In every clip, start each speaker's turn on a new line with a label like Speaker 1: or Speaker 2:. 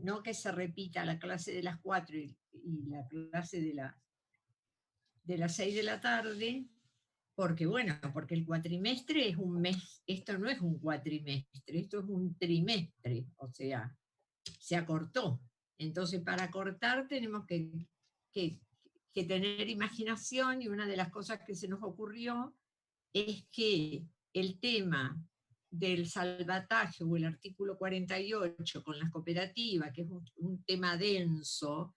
Speaker 1: no que se repita la clase de las 4 y la clase de las 6 de la tarde, porque bueno, porque el cuatrimestre es un mes, esto no es un cuatrimestre, esto es un trimestre, o sea, se acortó. Entonces, para acortar tenemos que tener imaginación, y una de las cosas que se nos ocurrió es que el tema del salvataje o el artículo 48 con las cooperativas, que es un tema denso,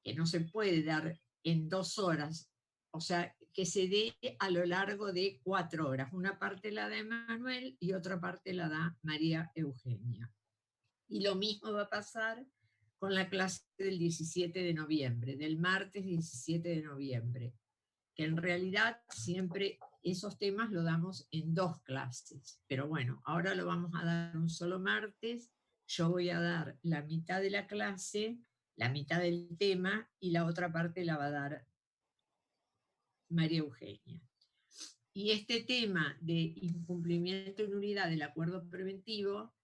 Speaker 1: que no se puede dar en 2 horas, o sea, que se dé a lo largo de 4 horas. Una parte la da Emanuel y otra parte la da María Eugenia. Y lo mismo va a pasar con la clase del 17 de noviembre, del martes 17 de noviembre, que en realidad siempre esos temas lo damos en 2 clases. Pero bueno, ahora lo vamos a dar un solo martes. Yo voy a dar la mitad de la clase, la mitad del tema, y la otra parte la va a dar María Eugenia. Y este tema de incumplimiento en unidad del acuerdo preventivo,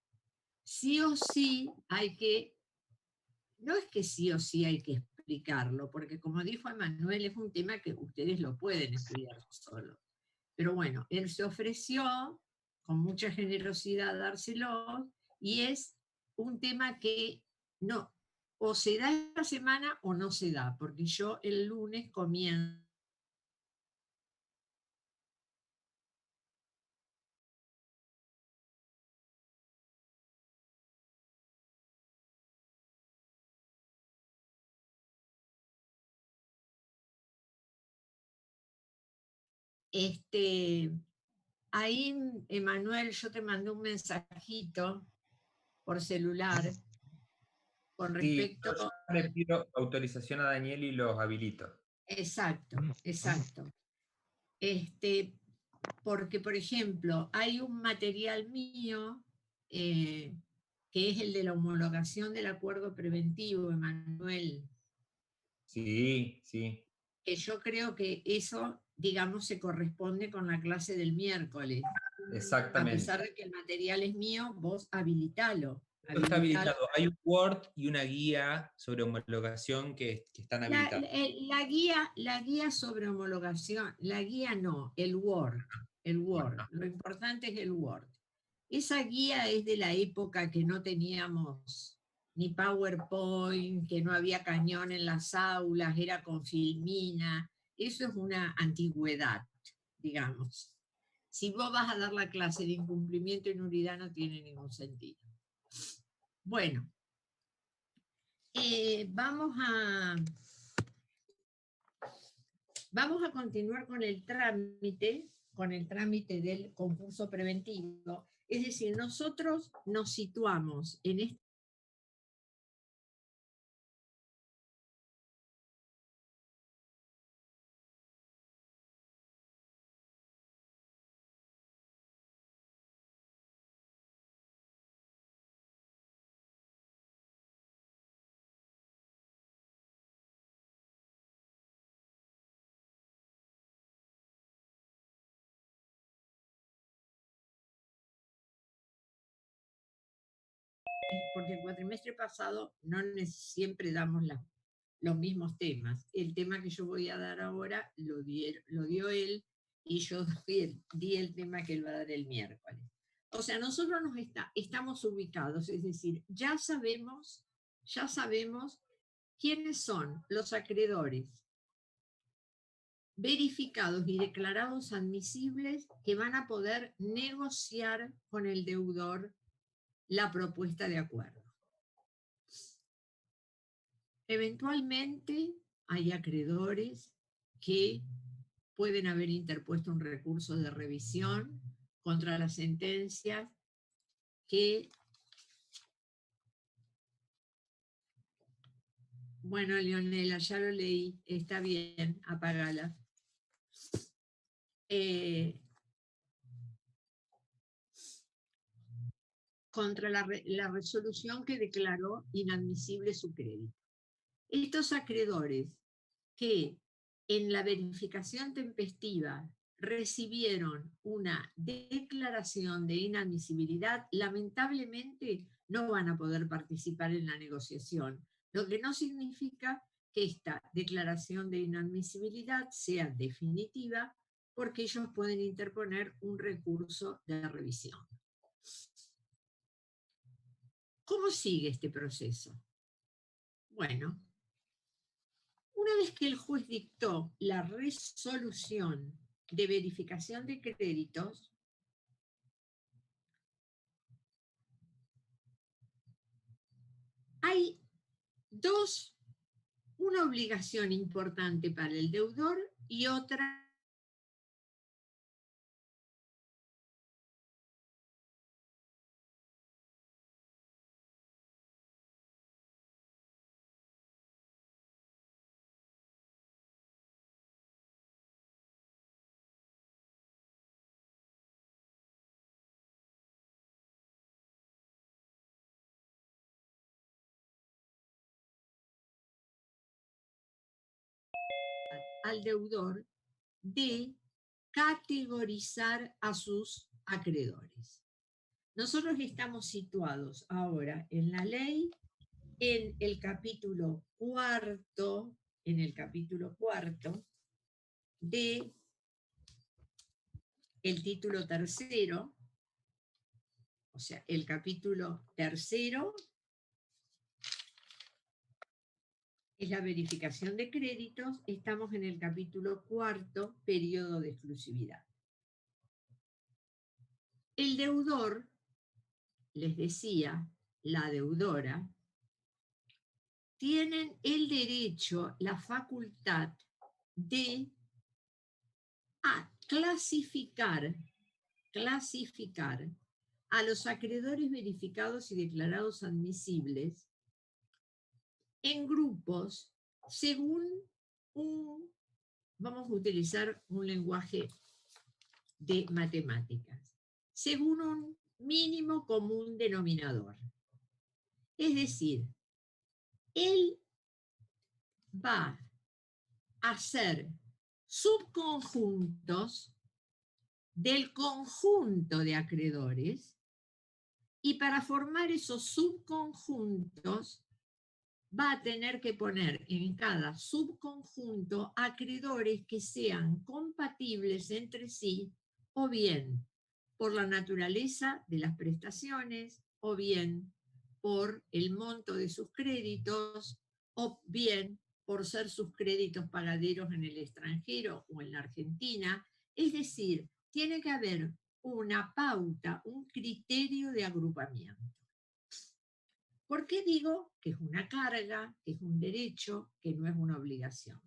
Speaker 1: sí o sí hay que, no es que sí o sí hay que explicarlo, porque como dijo Emanuel, es un tema que ustedes lo pueden estudiar solos. Pero bueno, él se ofreció con mucha generosidad a dárselo, y es un tema que no, o se da esta semana o no se da, porque yo el lunes comienzo. Ahí, Emanuel, yo te mandé un mensajito por celular con
Speaker 2: Sí,
Speaker 1: respecto.
Speaker 2: yo le pido autorización a Daniel y los habilito.
Speaker 1: Exacto, exacto. Porque, por ejemplo, hay un material mío que es el de la homologación del acuerdo preventivo, Emanuel,
Speaker 2: Sí, sí.
Speaker 1: que yo creo que eso, digamos, se corresponde con la clase del miércoles. A
Speaker 2: Exactamente.
Speaker 1: pesar de que el material es mío, vos habilitalo.
Speaker 2: Esto está habilitado. Hay un Word y una guía sobre homologación que están habilitados.
Speaker 1: La guía sobre homologación, la guía no, el Word, el Word. Lo importante es el Word. Esa guía es de la época que no teníamos ni PowerPoint, que no había cañón en las aulas, era con filmina. Eso es una antigüedad, digamos. Si vos vas a dar la clase de incumplimiento en unidad, no tiene ningún sentido. Bueno, vamos a continuar con el trámite del concurso preventivo. Es decir, nosotros nos situamos en este. Porque el cuatrimestre pasado no siempre damos los mismos temas. El tema que yo voy a dar ahora lo dio él, y yo di el tema que él va a dar el miércoles. O sea, nosotros estamos ubicados, es decir, ya sabemos quiénes son los acreedores verificados y declarados admisibles que van a poder negociar con el deudor la propuesta de acuerdo. Eventualmente hay acreedores que pueden haber interpuesto un recurso de revisión contra las sentencias que, bueno, Leonela, ya lo leí, está bien, apagala. Contra la resolución que declaró inadmisible su crédito. Estos acreedores que en la verificación tempestiva recibieron una declaración de inadmisibilidad, lamentablemente no van a poder participar en la negociación, lo que no significa que esta declaración de inadmisibilidad sea definitiva, porque ellos pueden interponer un recurso de revisión. ¿Cómo sigue este proceso? Bueno, una vez que el juez dictó la resolución de verificación de créditos, hay una obligación importante para el deudor y otra al deudor de categorizar a sus acreedores. Nosotros estamos situados ahora en la ley, en el capítulo cuarto, de el título tercero, o sea, el capítulo tercero es la verificación de créditos, estamos en el capítulo cuarto, periodo de exclusividad. El deudor, les decía, la deudora, tienen el derecho, la facultad de clasificar a los acreedores verificados y declarados admisibles en grupos según vamos a utilizar un lenguaje de matemáticas, según un mínimo común denominador. Es decir, él va a hacer subconjuntos del conjunto de acreedores, y para formar esos subconjuntos va a tener que poner en cada subconjunto acreedores que sean compatibles entre sí, o bien por la naturaleza de las prestaciones, o bien por el monto de sus créditos, o bien por ser sus créditos pagaderos en el extranjero o en la Argentina. Es decir, tiene que haber una pauta, un criterio de agrupamiento. ¿Por qué digo que es una carga, que es un derecho, que no es una obligación?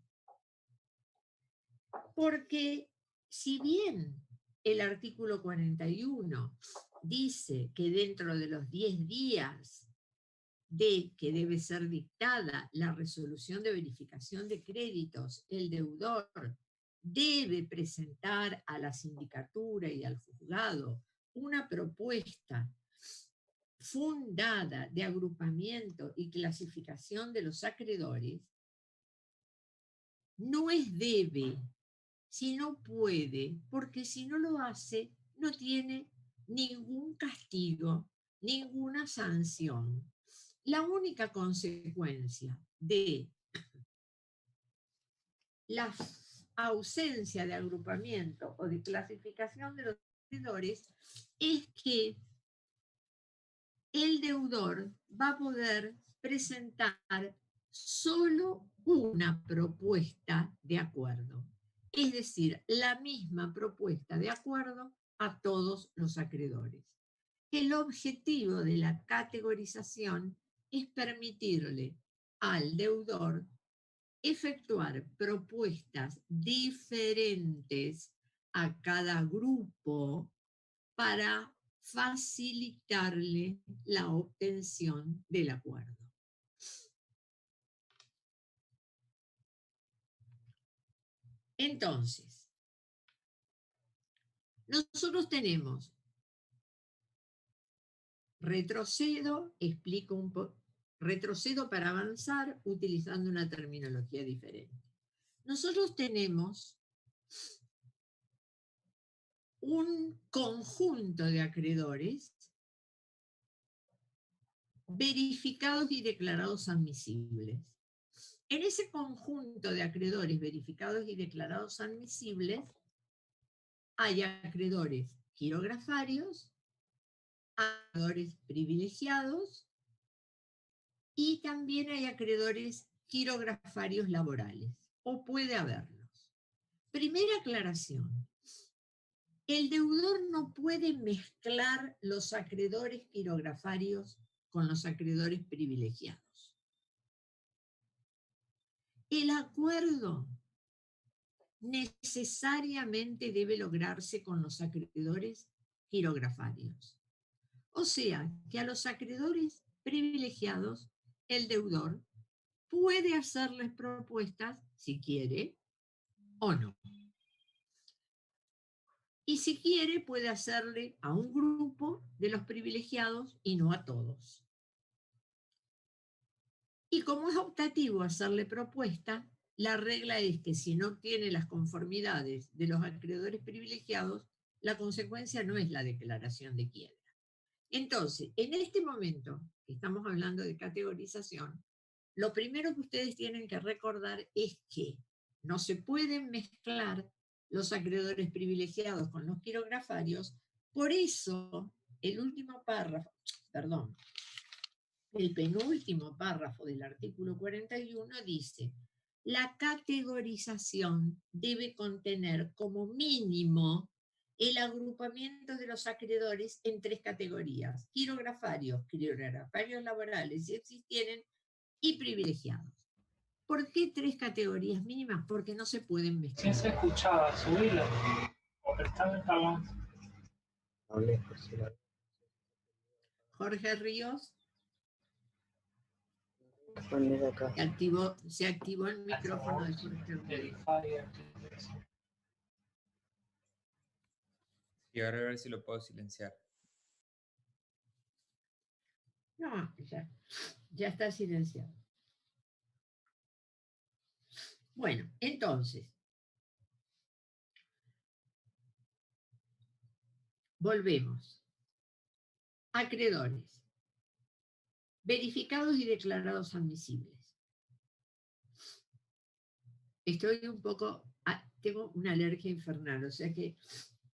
Speaker 1: Porque si bien el artículo 41 dice que dentro de los 10 días de que debe ser dictada la resolución de verificación de créditos, el deudor debe presentar a la sindicatura y al juzgado una propuesta fundada de agrupamiento y clasificación de los acreedores, no es debe, sino puede, porque si no lo hace, no tiene ningún castigo, ninguna sanción. La única consecuencia de la ausencia de agrupamiento o de clasificación de los acreedores es que el deudor va a poder presentar solo una propuesta de acuerdo, es decir, la misma propuesta de acuerdo a todos los acreedores. El objetivo de la categorización es permitirle al deudor efectuar propuestas diferentes a cada grupo para facilitarle la obtención del acuerdo. Entonces, nosotros tenemos, retrocedo para avanzar utilizando una terminología diferente. Nosotros tenemos un conjunto de acreedores verificados y declarados admisibles. En ese conjunto de acreedores verificados y declarados admisibles, hay acreedores girografarios, acreedores privilegiados y también hay acreedores girografarios laborales, o puede haberlos. Primera aclaración. El deudor no puede mezclar los acreedores girografarios con los acreedores privilegiados. El acuerdo necesariamente debe lograrse con los acreedores girografarios. O sea, que a los acreedores privilegiados, el deudor puede hacerles propuestas si quiere o no. Y si quiere, puede hacerle a un grupo de los privilegiados y no a todos. Y como es optativo hacerle propuesta, la regla es que si no obtiene las conformidades de los acreedores privilegiados, la consecuencia no es la declaración de quiebra. Entonces, en este momento que estamos hablando de categorización, lo primero que ustedes tienen que recordar es que no se pueden mezclar los acreedores privilegiados con los girografarios. Por eso, el penúltimo párrafo del artículo 41 dice: la categorización debe contener como mínimo el agrupamiento de los acreedores en 3 categorías: girografarios laborales, si existieren, y privilegiados. ¿Por qué 3 categorías mínimas? Porque no se pueden mezclar.
Speaker 3: ¿Quién se escuchaba? Subilo. O prestame el tabón.
Speaker 1: Jorge Ríos.
Speaker 4: Acá.
Speaker 1: Se activó el micrófono de Jorge Ríos.
Speaker 2: Y ahora a ver si lo puedo silenciar.
Speaker 1: No, ya está silenciado. Bueno, entonces, volvemos. Acreedores. Verificados y declarados admisibles. Estoy un poco... tengo una alergia infernal, o sea que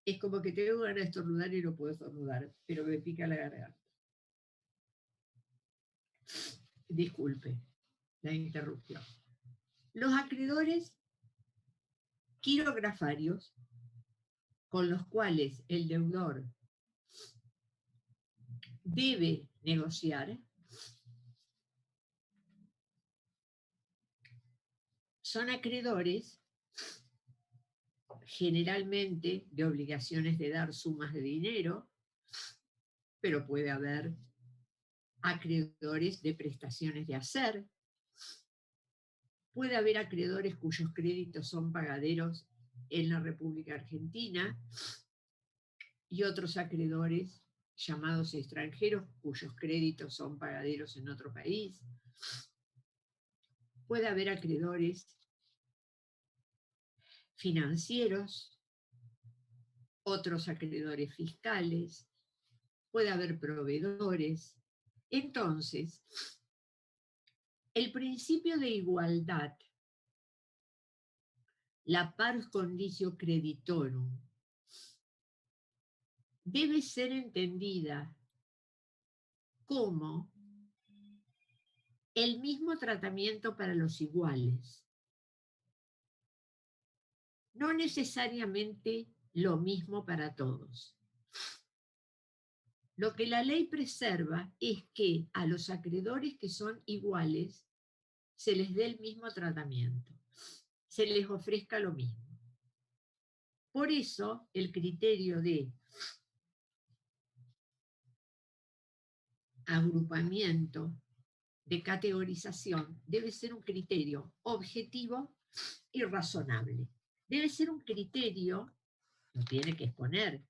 Speaker 1: es como que tengo ganas de estornudar y no puedo estornudar, pero me pica la garganta. Disculpe la interrupción. Los acreedores girografarios, con los cuales el deudor debe negociar, son acreedores generalmente de obligaciones de dar sumas de dinero, pero puede haber acreedores de prestaciones de hacer, puede haber acreedores cuyos créditos son pagaderos en la República Argentina y otros acreedores llamados extranjeros cuyos créditos son pagaderos en otro país. Puede haber acreedores financieros, otros acreedores fiscales, puede haber proveedores. Entonces, el principio de igualdad, la pars condicio creditorum, debe ser entendida como el mismo tratamiento para los iguales. No necesariamente lo mismo para todos. Lo que la ley preserva es que a los acreedores que son iguales se les dé el mismo tratamiento, se les ofrezca lo mismo. Por eso, el criterio de agrupamiento, de categorización, debe ser un criterio objetivo y razonable. Debe ser un criterio, lo tiene que exponer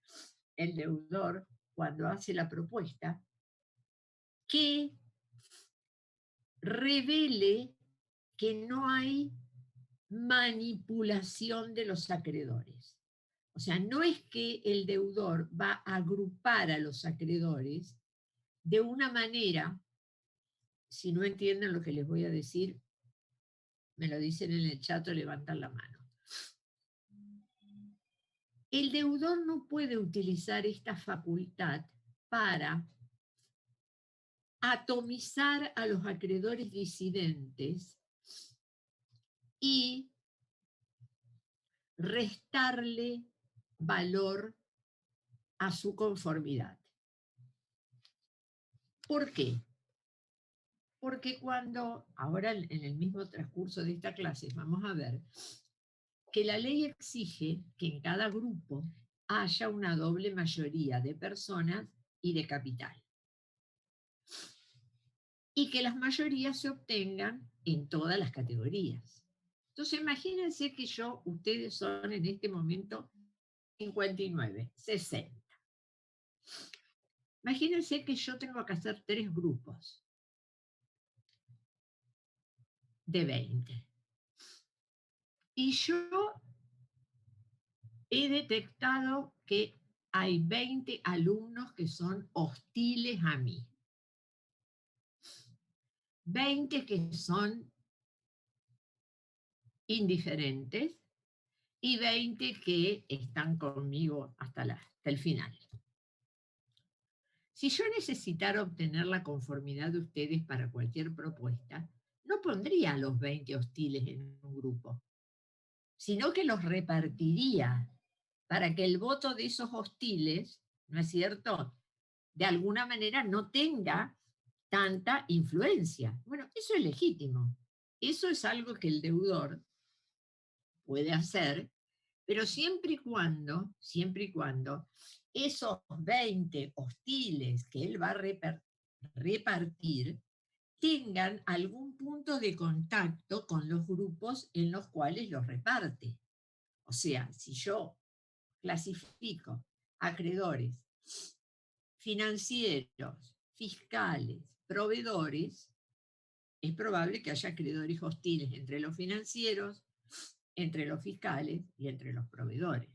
Speaker 1: el deudor cuando hace la propuesta, que revele que no hay manipulación de los acreedores. O sea, no es que el deudor va a agrupar a los acreedores de una manera Si no entienden lo que les voy a decir, me lo dicen en el chat o levantan la mano. El deudor no puede utilizar esta facultad para atomizar a los acreedores disidentes y restarle valor a su conformidad. ¿Por qué? Porque ahora en el mismo transcurso de esta clase, vamos a ver que la ley exige que en cada grupo haya una doble mayoría de personas y de capital. Y que las mayorías se obtengan en todas las categorías. Entonces imagínense que ustedes son en este momento 59, 60. Imagínense que yo tengo que hacer 3 grupos de 20. Y yo he detectado que hay 20 alumnos que son hostiles a mí. 20 que son indiferentes y 20 que están conmigo hasta el final. Si yo necesitara obtener la conformidad de ustedes para cualquier propuesta, no pondría a los 20 hostiles en un grupo, sino que los repartiría para que el voto de esos hostiles, ¿no es cierto?, de alguna manera no tenga tanta influencia. Bueno, eso es legítimo. Eso es algo que el deudor puede hacer, pero siempre y cuando esos 20 hostiles que él va a repartir tengan algún punto de contacto con los grupos en los cuales los reparte. O sea, si yo clasifico acreedores, financieros, fiscales, proveedores, es probable que haya acreedores hostiles entre los financieros, entre los fiscales y entre los proveedores.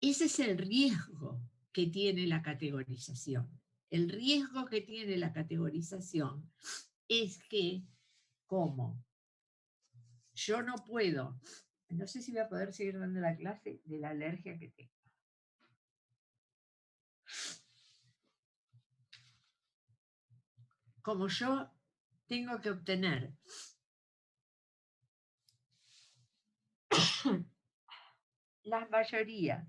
Speaker 1: Ese es el riesgo que tiene la categorización. El riesgo que tiene la categorización es que, como yo no puedo, no sé si voy a poder seguir dando la clase de la alergia que tengo. Como yo tengo que obtener las mayorías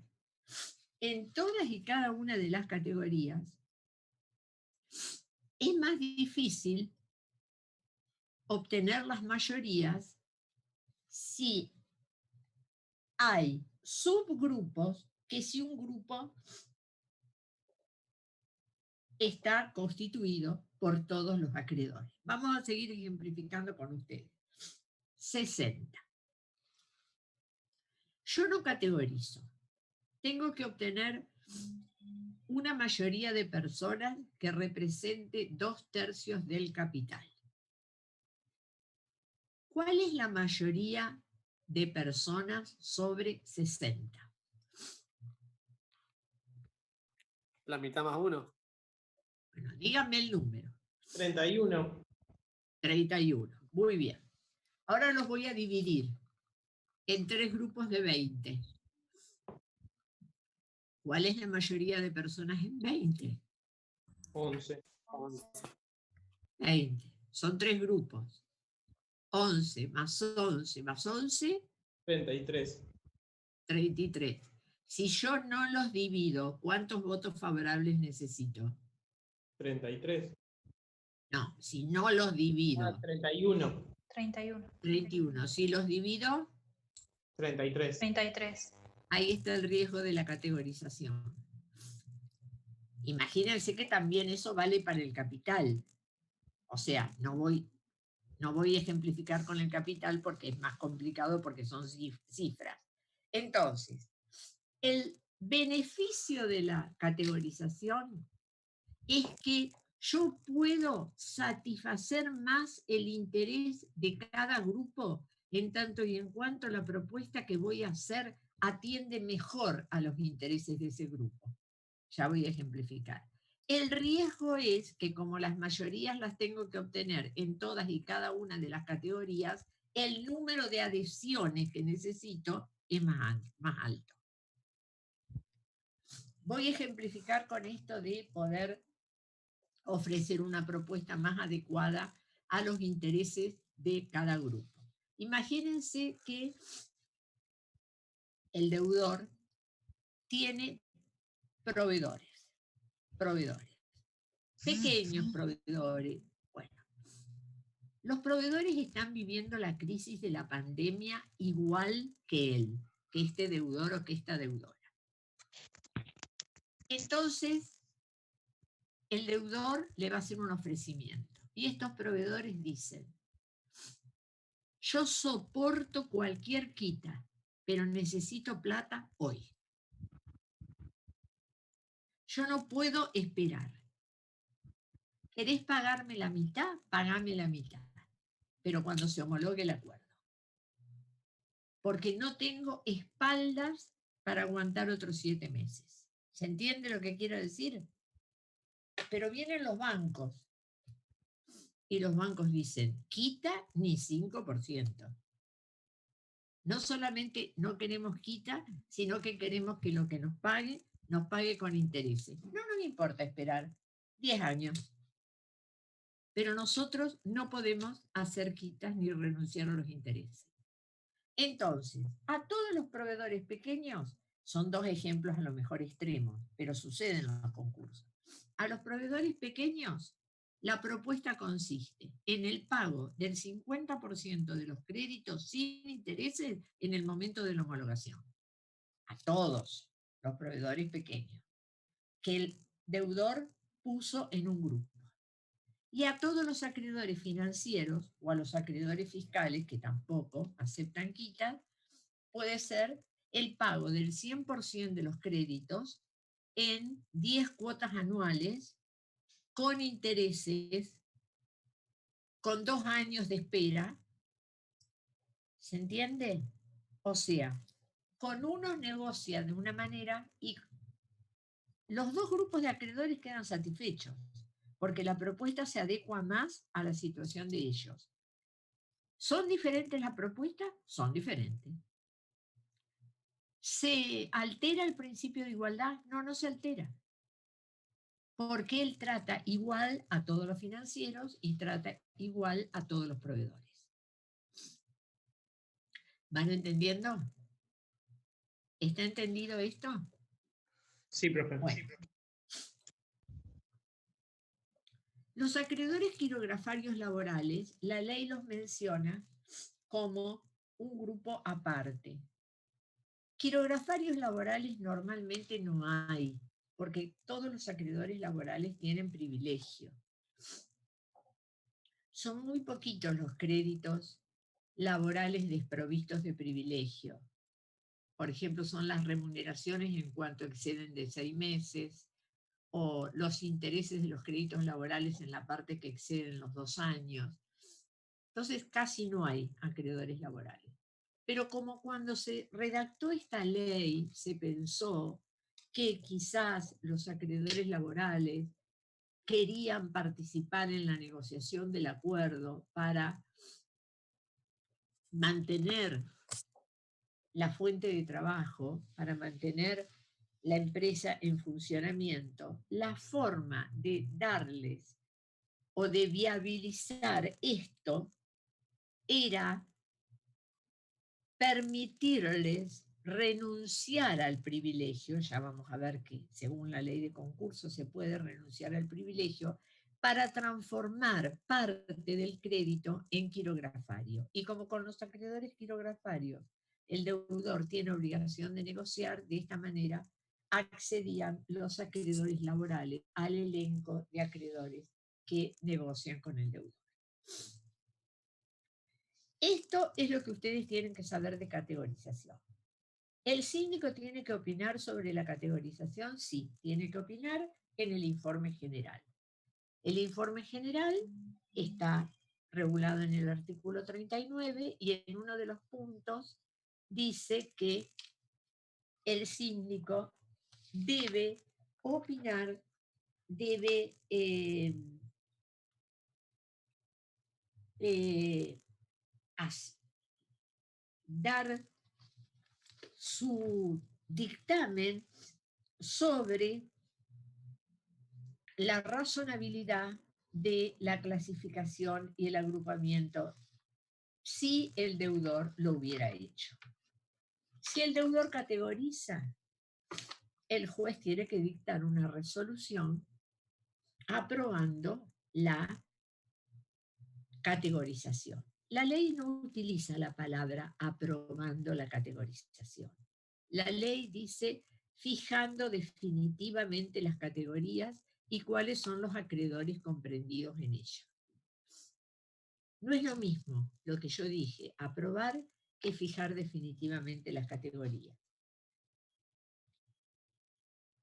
Speaker 1: en todas y cada una de las categorías, es más difícil obtener las mayorías si hay subgrupos que si un grupo está constituido por todos los acreedores. Vamos a seguir ejemplificando con ustedes. 60. Yo no categorizo. Tengo que obtener una mayoría de personas que represente 2/3 del capital. ¿Cuál es la mayoría de personas sobre 60?
Speaker 4: La mitad más 1.
Speaker 1: Bueno, díganme el número.
Speaker 3: 31.
Speaker 1: 31. Muy bien. Ahora los voy a dividir en 3 grupos de 20. ¿Cuál es la mayoría de personas en 20?
Speaker 3: 11.
Speaker 1: 20. Son 3 grupos. 11 más 11 más 11.
Speaker 3: 33.
Speaker 1: 33. Si yo no los divido, ¿cuántos votos favorables necesito?
Speaker 3: 33.
Speaker 1: No, si no los divido.
Speaker 3: 31.
Speaker 5: 31.
Speaker 1: 31. Si los divido,
Speaker 3: 33.
Speaker 5: 33.
Speaker 1: ahí está el riesgo de la categorización. Imagínense que también eso vale para el capital. O sea, no voy a ejemplificar con el capital porque es más complicado porque son cifras. Entonces, el beneficio de la categorización es que yo puedo satisfacer más el interés de cada grupo en tanto y en cuanto la propuesta que voy a hacer atiende mejor a los intereses de ese grupo. Ya voy a ejemplificar. El riesgo es que como las mayorías las tengo que obtener en todas y cada una de las categorías, el número de adhesiones que necesito es más alto. Voy a ejemplificar con esto de poder ofrecer una propuesta más adecuada a los intereses de cada grupo. Imagínense que el deudor tiene proveedores, pequeños proveedores. Bueno, los proveedores están viviendo la crisis de la pandemia igual que él, que este deudor o que esta deudora. Entonces, el deudor le va a hacer un ofrecimiento. Y estos proveedores dicen, yo soporto cualquier quita, pero necesito plata hoy. Yo no puedo esperar. ¿Querés pagarme la mitad? Pagame la mitad. Pero cuando se homologue el acuerdo. Porque no tengo espaldas para aguantar otros 7 meses. ¿Se entiende lo que quiero decir? Pero vienen los bancos. Y los bancos dicen, quita ni 5%. No solamente no queremos quita, sino que queremos que lo que nos pague con intereses. No nos importa esperar 10 años. Pero nosotros no podemos hacer quitas ni renunciar a los intereses. Entonces, a todos los proveedores pequeños, son 2 ejemplos a lo mejor extremos, pero suceden en los concursos. A los proveedores pequeños, la propuesta consiste en el pago del 50% de los créditos sin intereses en el momento de la homologación. A todos los proveedores pequeños, que el deudor puso en un grupo. Y a todos los acreedores financieros o a los acreedores fiscales, que tampoco aceptan quitas, puede ser el pago del 100% de los créditos en 10 cuotas anuales con intereses, con 2 años de espera. ¿Se entiende? O sea, con unos negocian de una manera y los 2 grupos de acreedores quedan satisfechos, porque la propuesta se adecua más a la situación de ellos. ¿Son diferentes las propuestas? Son diferentes. ¿Se altera el principio de igualdad? No, no se altera. Porque él trata igual a todos los financieros y trata igual a todos los proveedores. ¿Van entendiendo? ¿Está entendido esto?
Speaker 3: Sí, profe.
Speaker 1: Bueno. Los acreedores quirografarios laborales, la ley los menciona como un grupo aparte. Quirografarios laborales normalmente no hay, porque todos los acreedores laborales tienen privilegio. Son muy poquitos los créditos laborales desprovistos de privilegio. Por ejemplo, son las remuneraciones en cuanto exceden de 6 meses, o los intereses de los créditos laborales en la parte que exceden los 2 años. Entonces, casi no hay acreedores laborales. Pero como cuando se redactó esta ley, se pensó que quizás los acreedores laborales querían participar en la negociación del acuerdo para mantener la fuente de trabajo, para mantener la empresa en funcionamiento, la forma de darles o de viabilizar esto era permitirles renunciar al privilegio. Ya vamos a ver que según la ley de concurso se puede renunciar al privilegio para transformar parte del crédito en quirografario. Y como con los acreedores quirografarios, el deudor tiene obligación de negociar, de esta manera accedían los acreedores laborales al elenco de acreedores que negocian con el deudor. Esto es lo que ustedes tienen que saber de categorización. ¿El síndico tiene que opinar sobre la categorización? Sí, tiene que opinar en el informe general. El informe general está regulado en el artículo 39 y en uno de los puntos dice que el síndico debe opinar debe dar su dictamen sobre la razonabilidad de la clasificación y el agrupamiento si el deudor lo hubiera hecho. Si el deudor categoriza, el juez tiene que dictar una resolución aprobando la categorización. La ley no utiliza la palabra aprobando la categorización. La ley dice fijando definitivamente las categorías y cuáles son los acreedores comprendidos en ella. No es lo mismo lo que yo dije, aprobar, que fijar definitivamente las categorías.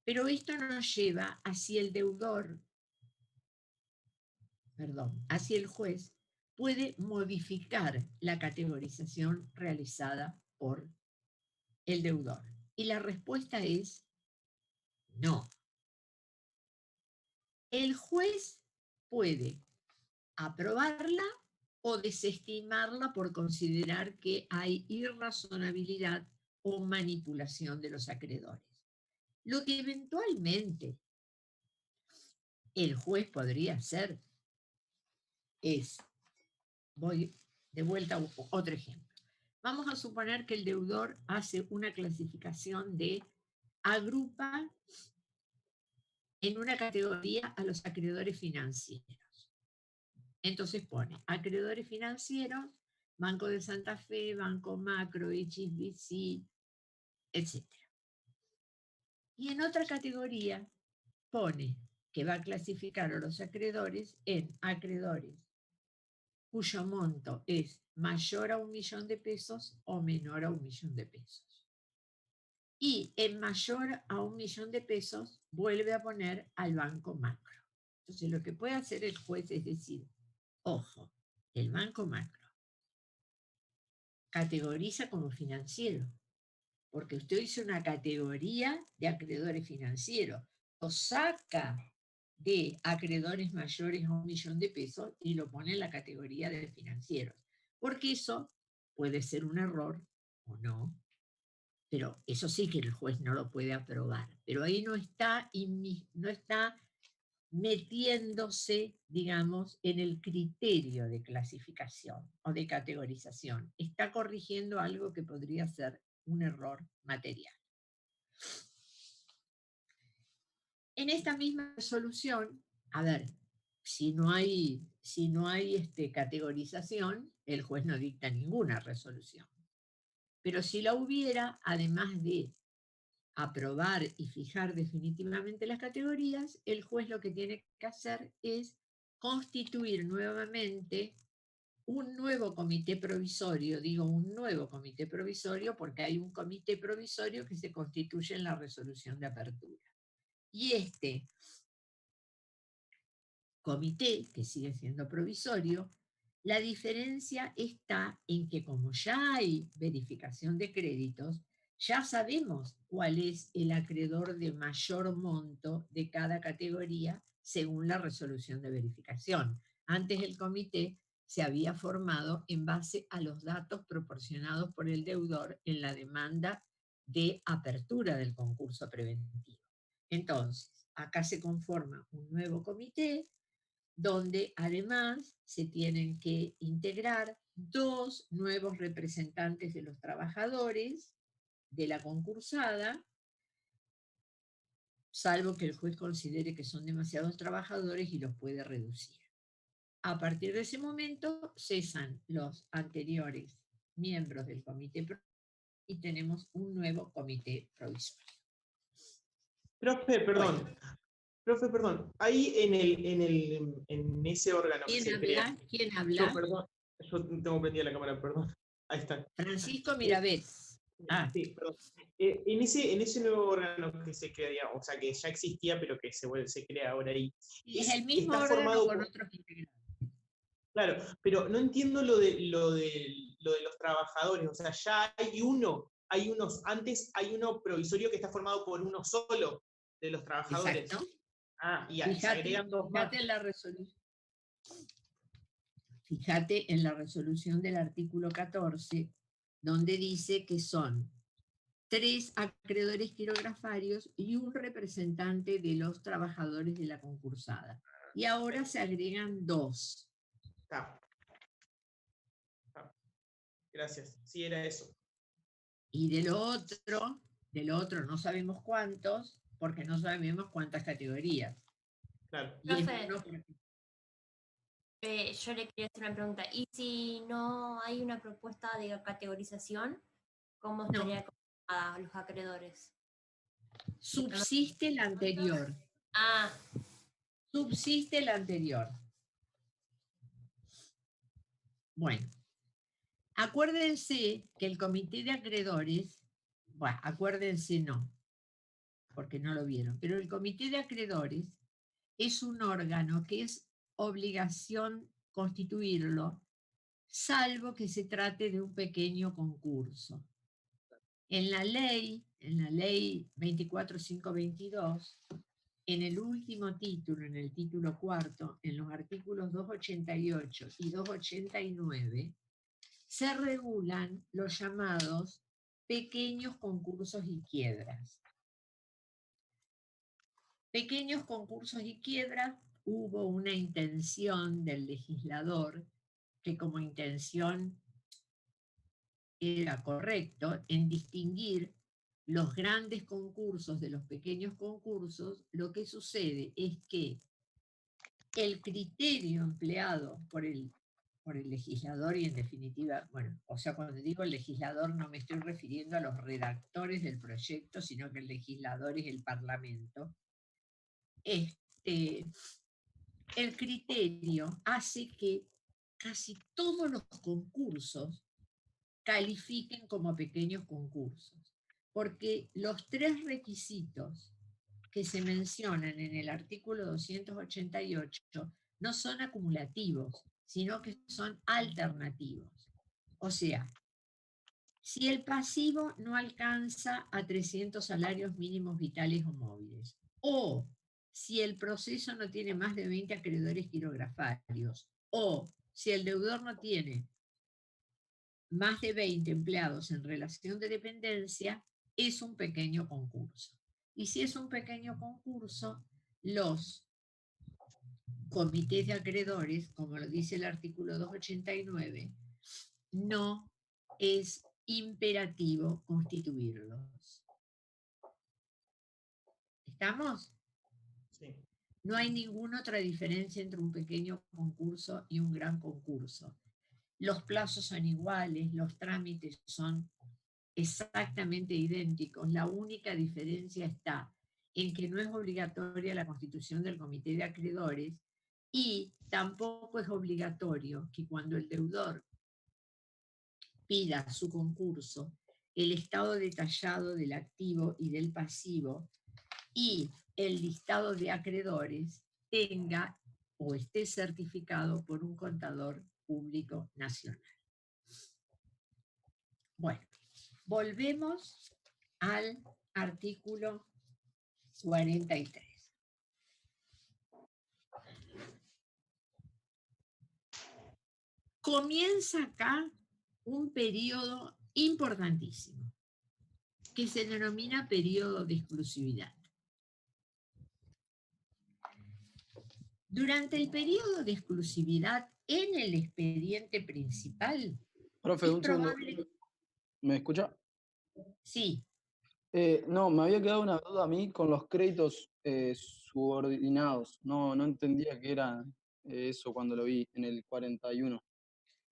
Speaker 1: Pero esto nos lleva hacia el deudor, hacia el juez, puede modificar la categorización realizada por el deudor. Y la respuesta es no. El juez puede aprobarla o desestimarla por considerar que hay irrazonabilidad o manipulación de los acreedores. Lo que eventualmente el juez podría hacer es, voy de vuelta a otro ejemplo. Vamos a suponer que el deudor hace una clasificación de agrupa en una categoría a los acreedores financieros. Entonces pone acreedores financieros, Banco de Santa Fe, Banco Macro, HSBC, etc. Y en otra categoría pone que va a clasificar a los acreedores en acreedores cuyo monto es mayor a 1 millón de pesos o menor a 1 millón de pesos. Y en mayor a 1 millón de pesos vuelve a poner al Banco Macro. Entonces lo que puede hacer el juez es decir, ojo, el Banco Macro categoriza como financiero, porque usted hizo una categoría de acreedores financieros, o saca de acreedores mayores a 1 millón de pesos y lo pone en la categoría de financieros, porque eso puede ser un error o no, pero eso sí que el juez no lo puede aprobar, pero ahí no está metiéndose, digamos, en el criterio de clasificación o de categorización. Está corrigiendo algo que podría ser un error material. En esta misma resolución, a ver, si no hay categorización, el juez no dicta ninguna resolución. Pero si la hubiera, además de aprobar y fijar definitivamente las categorías, el juez lo que tiene que hacer es constituir nuevamente un nuevo comité provisorio. Digo un nuevo comité provisorio porque hay un comité provisorio que se constituye en la resolución de apertura. Y este comité, que sigue siendo provisorio, la diferencia está en que como ya hay verificación de créditos, ya sabemos cuál es el acreedor de mayor monto de cada categoría según la resolución de verificación. Antes el comité se había formado en base a los datos proporcionados por el deudor en la demanda de apertura del concurso preventivo. Entonces, acá se conforma un nuevo comité donde además se tienen que integrar 2 nuevos representantes de los trabajadores de la concursada, salvo que el juez considere que son demasiados trabajadores y los puede reducir. A partir de ese momento cesan los anteriores miembros del comité y tenemos un nuevo comité provisorio.
Speaker 5: Profe, perdón. Profe, perdón. Ahí en ese órgano que se crea.
Speaker 1: ¿Quién habla?
Speaker 5: Yo tengo prendida la cámara, perdón. Ahí está.
Speaker 1: Francisco Mirabet.
Speaker 5: Sí, perdón. En ese nuevo órgano que se crea, o sea, que ya existía, pero que se crea ahora ahí.
Speaker 1: Es el mismo
Speaker 5: está
Speaker 1: órgano
Speaker 5: formado
Speaker 1: con otros integrantes.
Speaker 5: Claro, pero no entiendo lo de los trabajadores. O sea, ya hay uno provisorio que está formado por uno solo de los trabajadores.
Speaker 1: Exacto.
Speaker 5: Ah, y se agregan dos más.
Speaker 1: Fíjate en la resolución. Fíjate en la resolución del artículo 14, donde dice que son 3 acreedores quirografarios y un representante de los trabajadores de la concursada. Y ahora se agregan 2.
Speaker 5: Está. Gracias. Sí, era eso.
Speaker 1: Y del otro no sabemos cuántos, porque no sabemos cuántas categorías.
Speaker 5: Claro.
Speaker 1: Y es
Speaker 6: Profe.
Speaker 1: uno por-
Speaker 6: Yo le quería hacer una pregunta. ¿Y si no hay una propuesta de categorización, cómo estaría acomodada los acreedores?
Speaker 1: Subsiste la anterior.
Speaker 6: Ah,
Speaker 1: Subsiste la anterior. Bueno, acuérdense que el comité de acreedores, bueno, acuérdense no, porque no lo vieron, pero el comité de acreedores es un órgano que es obligación constituirlo, salvo que se trate de un pequeño concurso. En la ley 24522, en el último título, en el título cuarto, en los artículos 288 y 289, se regulan los llamados pequeños concursos y quiebras. Pequeños concursos y quiebras, hubo una intención del legislador que como intención era correcto en distinguir los grandes concursos de los pequeños concursos. Lo que sucede es que el criterio empleado por el legislador y en definitiva, bueno, o sea, cuando digo el legislador no me estoy refiriendo a los redactores del proyecto, sino que el legislador es el Parlamento. El criterio hace que casi todos los concursos califiquen como pequeños concursos, porque los 3 requisitos que se mencionan en el artículo 288 no son acumulativos, sino que son alternativos. O sea, si el pasivo no alcanza a 300 salarios mínimos vitales o móviles, o si el proceso no tiene más de 20 acreedores quirografarios, o si el deudor no tiene más de 20 empleados en relación de dependencia, es un pequeño concurso. Y si es un pequeño concurso, los comités de acreedores, como lo dice el artículo 289, no es imperativo constituirlos. ¿Estamos?
Speaker 5: Sí.
Speaker 1: No hay ninguna otra diferencia entre un pequeño concurso y un gran concurso. Los plazos son iguales, los trámites son exactamente idénticos. La única diferencia está en que no es obligatoria la constitución del comité de acreedores y tampoco es obligatorio que cuando el deudor pida su concurso, el estado detallado del activo y del pasivo y el listado de acreedores tenga o esté certificado por un contador público nacional. Bueno, volvemos al artículo 43. Comienza acá un periodo importantísimo, que se denomina periodo de exclusividad. Durante el periodo de exclusividad en el expediente principal,
Speaker 7: Profe,
Speaker 1: es
Speaker 7: un segundo.
Speaker 1: probable...
Speaker 7: ¿Me escucha?
Speaker 1: Sí,
Speaker 7: No, me había quedado una duda a mí con los créditos subordinados. No entendía qué era eso cuando lo vi en el 41.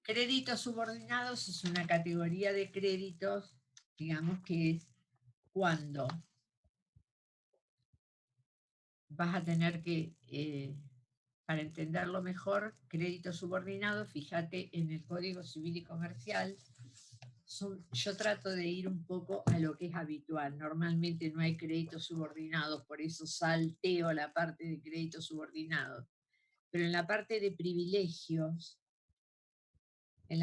Speaker 1: créditos subordinados es una categoría de créditos, digamos que es cuando vas a tener que, para entenderlo mejor, crédito subordinado, fíjate en el Código Civil y Comercial. Yo trato de ir un poco a lo que es habitual. Normalmente no hay créditos subordinados, por eso salteo la parte de créditos subordinados. Pero en la parte de privilegios, en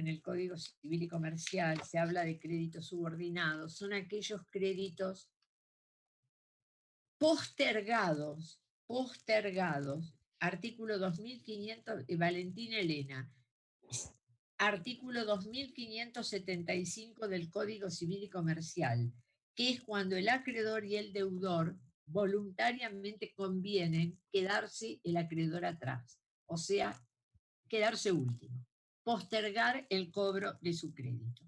Speaker 1: el Código Civil y Comercial se habla de créditos subordinados. Son aquellos créditos postergados, artículo 2500, Valentina Elena, artículo 2575 del Código Civil y Comercial, que es cuando el acreedor y el deudor voluntariamente convienen quedarse el acreedor atrás, o sea, quedarse último, postergar el cobro de su crédito.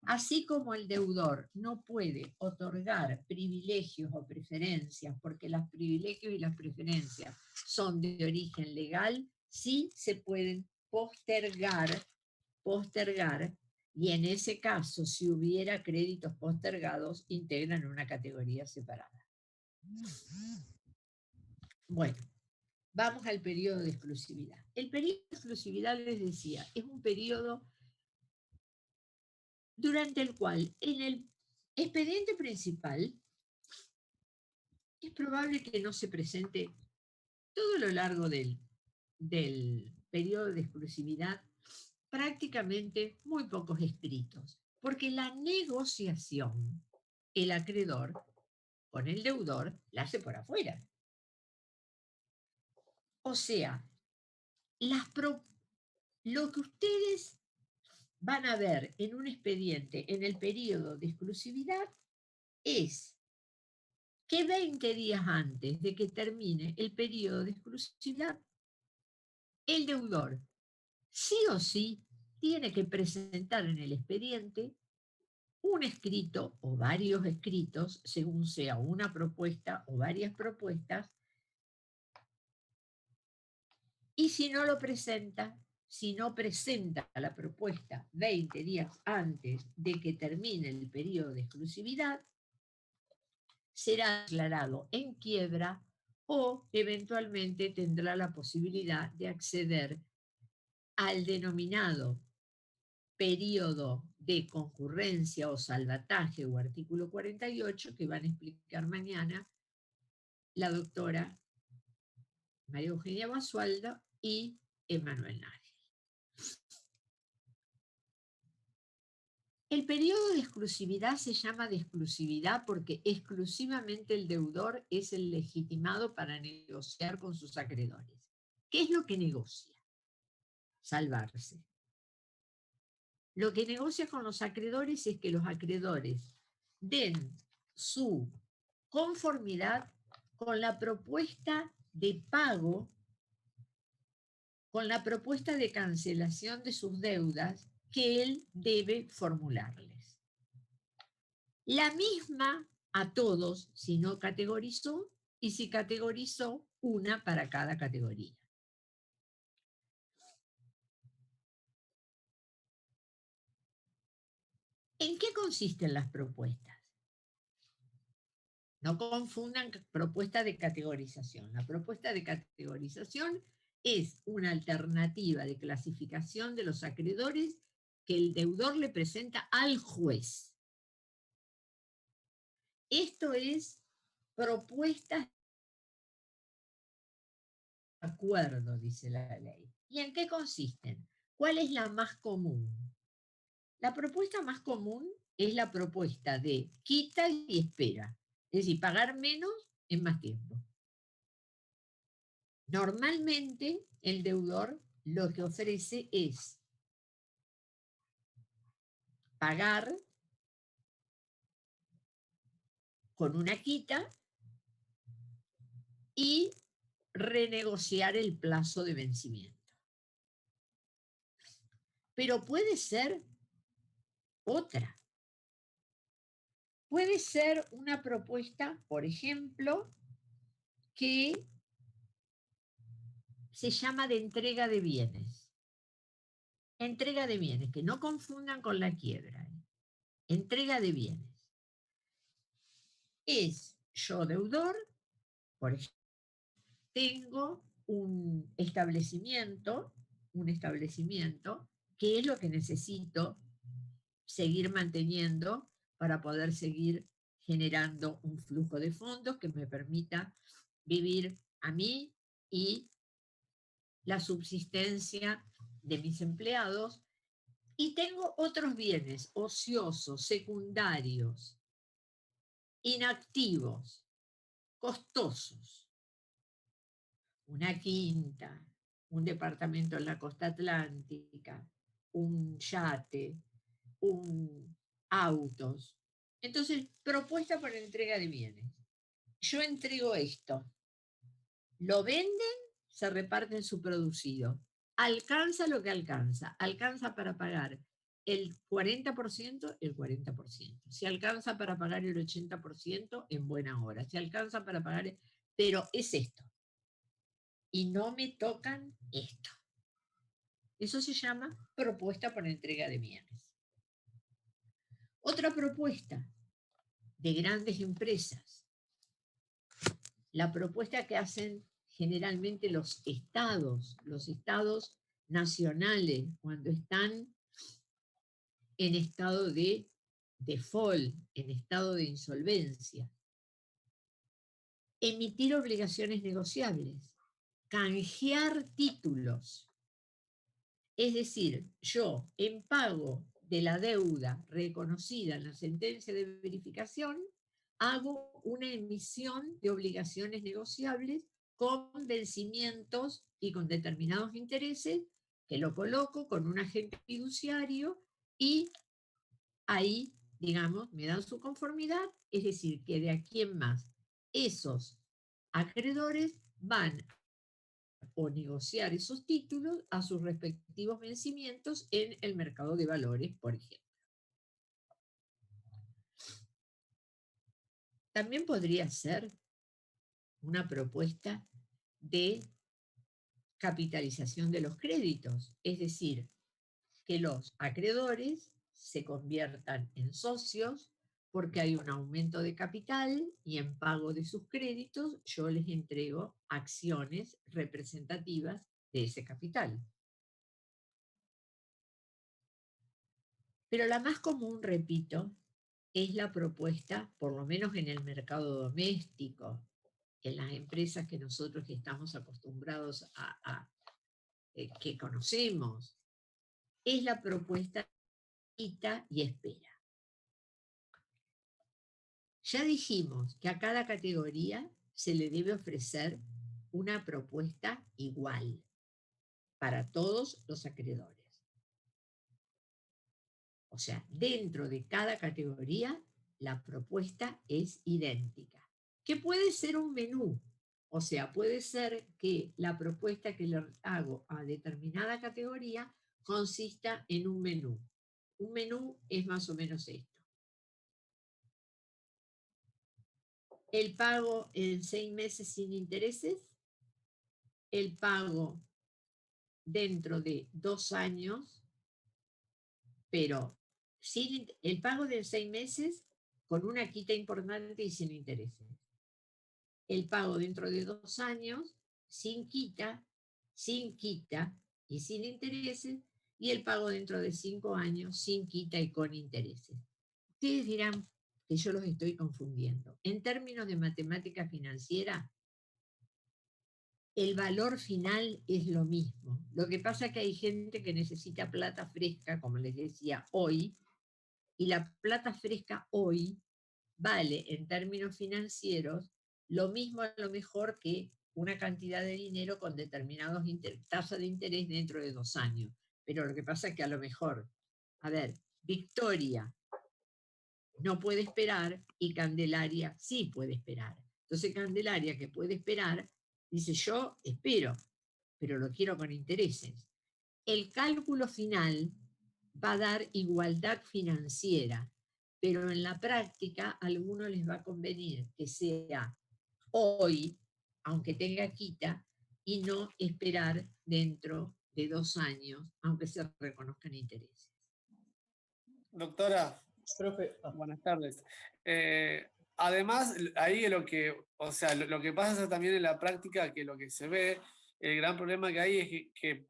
Speaker 1: Así como el deudor no puede otorgar privilegios o preferencias, porque los privilegios y las preferencias son de origen legal, sí se pueden postergar, y en ese caso, si hubiera créditos postergados, integran una categoría separada. Bueno, vamos al periodo de exclusividad. El periodo de exclusividad, les decía, es un periodo durante el cual en el expediente principal es probable que no se presente todo lo largo del periodo de exclusividad prácticamente muy pocos escritos, porque la negociación, el acreedor con el deudor, la hace por afuera. O sea, lo que ustedes van a ver en un expediente en el periodo de exclusividad es que 20 días antes de que termine el periodo de exclusividad, el deudor sí o sí tiene que presentar en el expediente un escrito o varios escritos, según sea una propuesta o varias propuestas, y si no lo presenta, si no presenta la propuesta 20 días antes de que termine el periodo de exclusividad, será declarado en quiebra o eventualmente tendrá la posibilidad de acceder al denominado periodo de concurrencia o salvataje o artículo 48 que van a explicar mañana la doctora María Eugenia Basualdo y Emanuel Nagel. El periodo de exclusividad se llama de exclusividad porque exclusivamente el deudor es el legitimado para negociar con sus acreedores. ¿Qué es lo que negocia? Salvarse. Lo que negocia con los acreedores es que los acreedores den su conformidad con la propuesta de pago, con la propuesta de cancelación de sus deudas que él debe formularles. La misma a todos, si no categorizó, y si categorizó, una para cada categoría. ¿En qué consisten las propuestas? No confundan propuesta de categorización. La propuesta de categorización es una alternativa de clasificación de los acreedores que el deudor le presenta al juez. Esto es propuestas de acuerdo, dice la ley. ¿Y en qué consisten? ¿Cuál es la más común? La propuesta más común es la propuesta de quita y espera. Es decir, pagar menos en más tiempo. Normalmente el deudor lo que ofrece es pagar con una quita y renegociar el plazo de vencimiento. Pero puede ser otra. Puede ser una propuesta, por ejemplo, que se llama de entrega de bienes. Entrega de bienes, que no confundan con la quiebra. Entrega de bienes. Es yo deudor, por ejemplo, tengo un establecimiento, que es lo que necesito seguir manteniendo para poder seguir generando un flujo de fondos que me permita vivir a mí y la subsistencia de mis empleados. Y tengo otros bienes ociosos, secundarios, inactivos, costosos, una quinta, un departamento en la costa atlántica, un yate, autos. Entonces, propuesta para entrega de bienes. Yo entrego esto, lo venden, se reparten su producido. Alcanza lo que alcanza para pagar el 40%, el 40%. Si alcanza para pagar el 80%, en buena hora. Si alcanza para pagar, pero es esto. Y no me tocan esto. Eso se llama propuesta por entrega de bienes. Otra propuesta de grandes empresas, la propuesta que hacen generalmente los estados nacionales, cuando están en estado de default, en estado de insolvencia. Emitir obligaciones negociables, canjear títulos. Es decir, yo en pago de la deuda reconocida en la sentencia de verificación, hago una emisión de obligaciones negociables con vencimientos y con determinados intereses, que lo coloco con un agente fiduciario y ahí, digamos, me dan su conformidad, es decir, que de aquí en más esos acreedores van o negociar esos títulos a sus respectivos vencimientos en el mercado de valores, por ejemplo. También podría ser una propuesta de capitalización de los créditos, es decir, que los acreedores se conviertan en socios porque hay un aumento de capital y en pago de sus créditos yo les entrego acciones representativas de ese capital. Pero la más común, repito, es la propuesta, por lo menos en el mercado doméstico, en las empresas que nosotros estamos acostumbrados que conocemos, es la propuesta quita y espera. Ya dijimos que a cada categoría se le debe ofrecer una propuesta igual para todos los acreedores. O sea, dentro de cada categoría, la propuesta es idéntica. Que puede ser un menú. O sea, puede ser que la propuesta que le hago a determinada categoría consista en un menú. Un menú es más o menos esto. El pago en 6 meses sin intereses, el pago dentro de 2 años, pero el pago de 6 meses con una quita importante y sin intereses. El pago dentro de 2 años sin quita y sin intereses, y el pago dentro de 5 años sin quita y con intereses. Ustedes dirán que yo los estoy confundiendo. En términos de matemática financiera, el valor final es lo mismo. Lo que pasa es que hay gente que necesita plata fresca, como les decía, hoy, y la plata fresca hoy vale en términos financieros lo mismo a lo mejor que una cantidad de dinero con determinados tasas de interés dentro de 2 años. Pero lo que pasa es que a lo mejor, Victoria no puede esperar y Candelaria sí puede esperar. Entonces Candelaria, que puede esperar, dice yo espero, pero lo quiero con intereses. El cálculo final va a dar igualdad financiera, pero en la práctica a algunos les va a convenir que sea hoy, aunque tenga quita, y no esperar dentro de 2 años, aunque se reconozcan intereses.
Speaker 4: Doctora,
Speaker 5: Profe,
Speaker 4: buenas tardes. Además, ahí lo que pasa también en la práctica, que lo que se ve, el gran problema que hay es que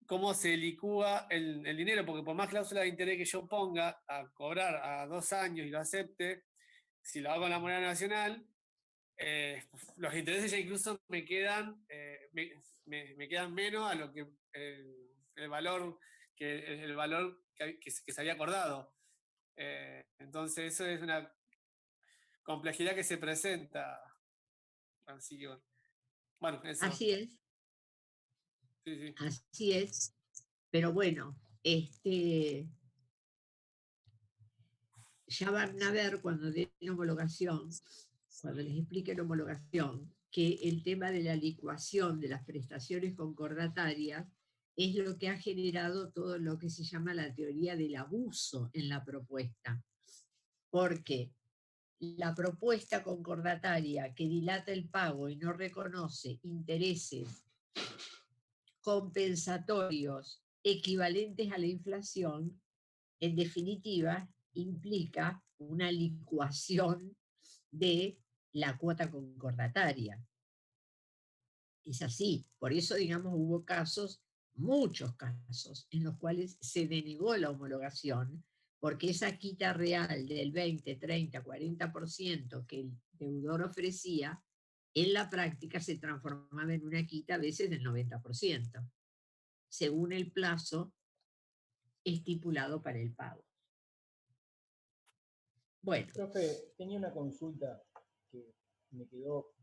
Speaker 4: cómo se licúa el dinero, porque por más cláusula de interés que yo ponga a cobrar a 2 años y lo acepte, si lo hago en la moneda nacional, los intereses ya incluso me quedan menos a lo que el valor que se había acordado. Entonces eso es una complejidad que se presenta. Así que bueno, eso.
Speaker 1: Así es,
Speaker 4: Sí, sí.
Speaker 1: así es. Pero bueno, ya van a ver cuando den homologación, cuando les explique la homologación, que el tema de la licuación de las prestaciones concordatarias es lo que ha generado todo lo que se llama la teoría del abuso en la propuesta. Porque la propuesta concordataria que dilata el pago y no reconoce intereses compensatorios equivalentes a la inflación, en definitiva, implica una licuación de la cuota concordataria. Es así, por eso, digamos, hubo casos, muchos casos, en los cuales se denegó la homologación, porque esa quita real del 20, 30, 40% que el deudor ofrecía, en la práctica se transformaba en una quita a veces del 90%, según el plazo estipulado para el pago. Bueno,
Speaker 8: Profe, tenía una consulta que me quedó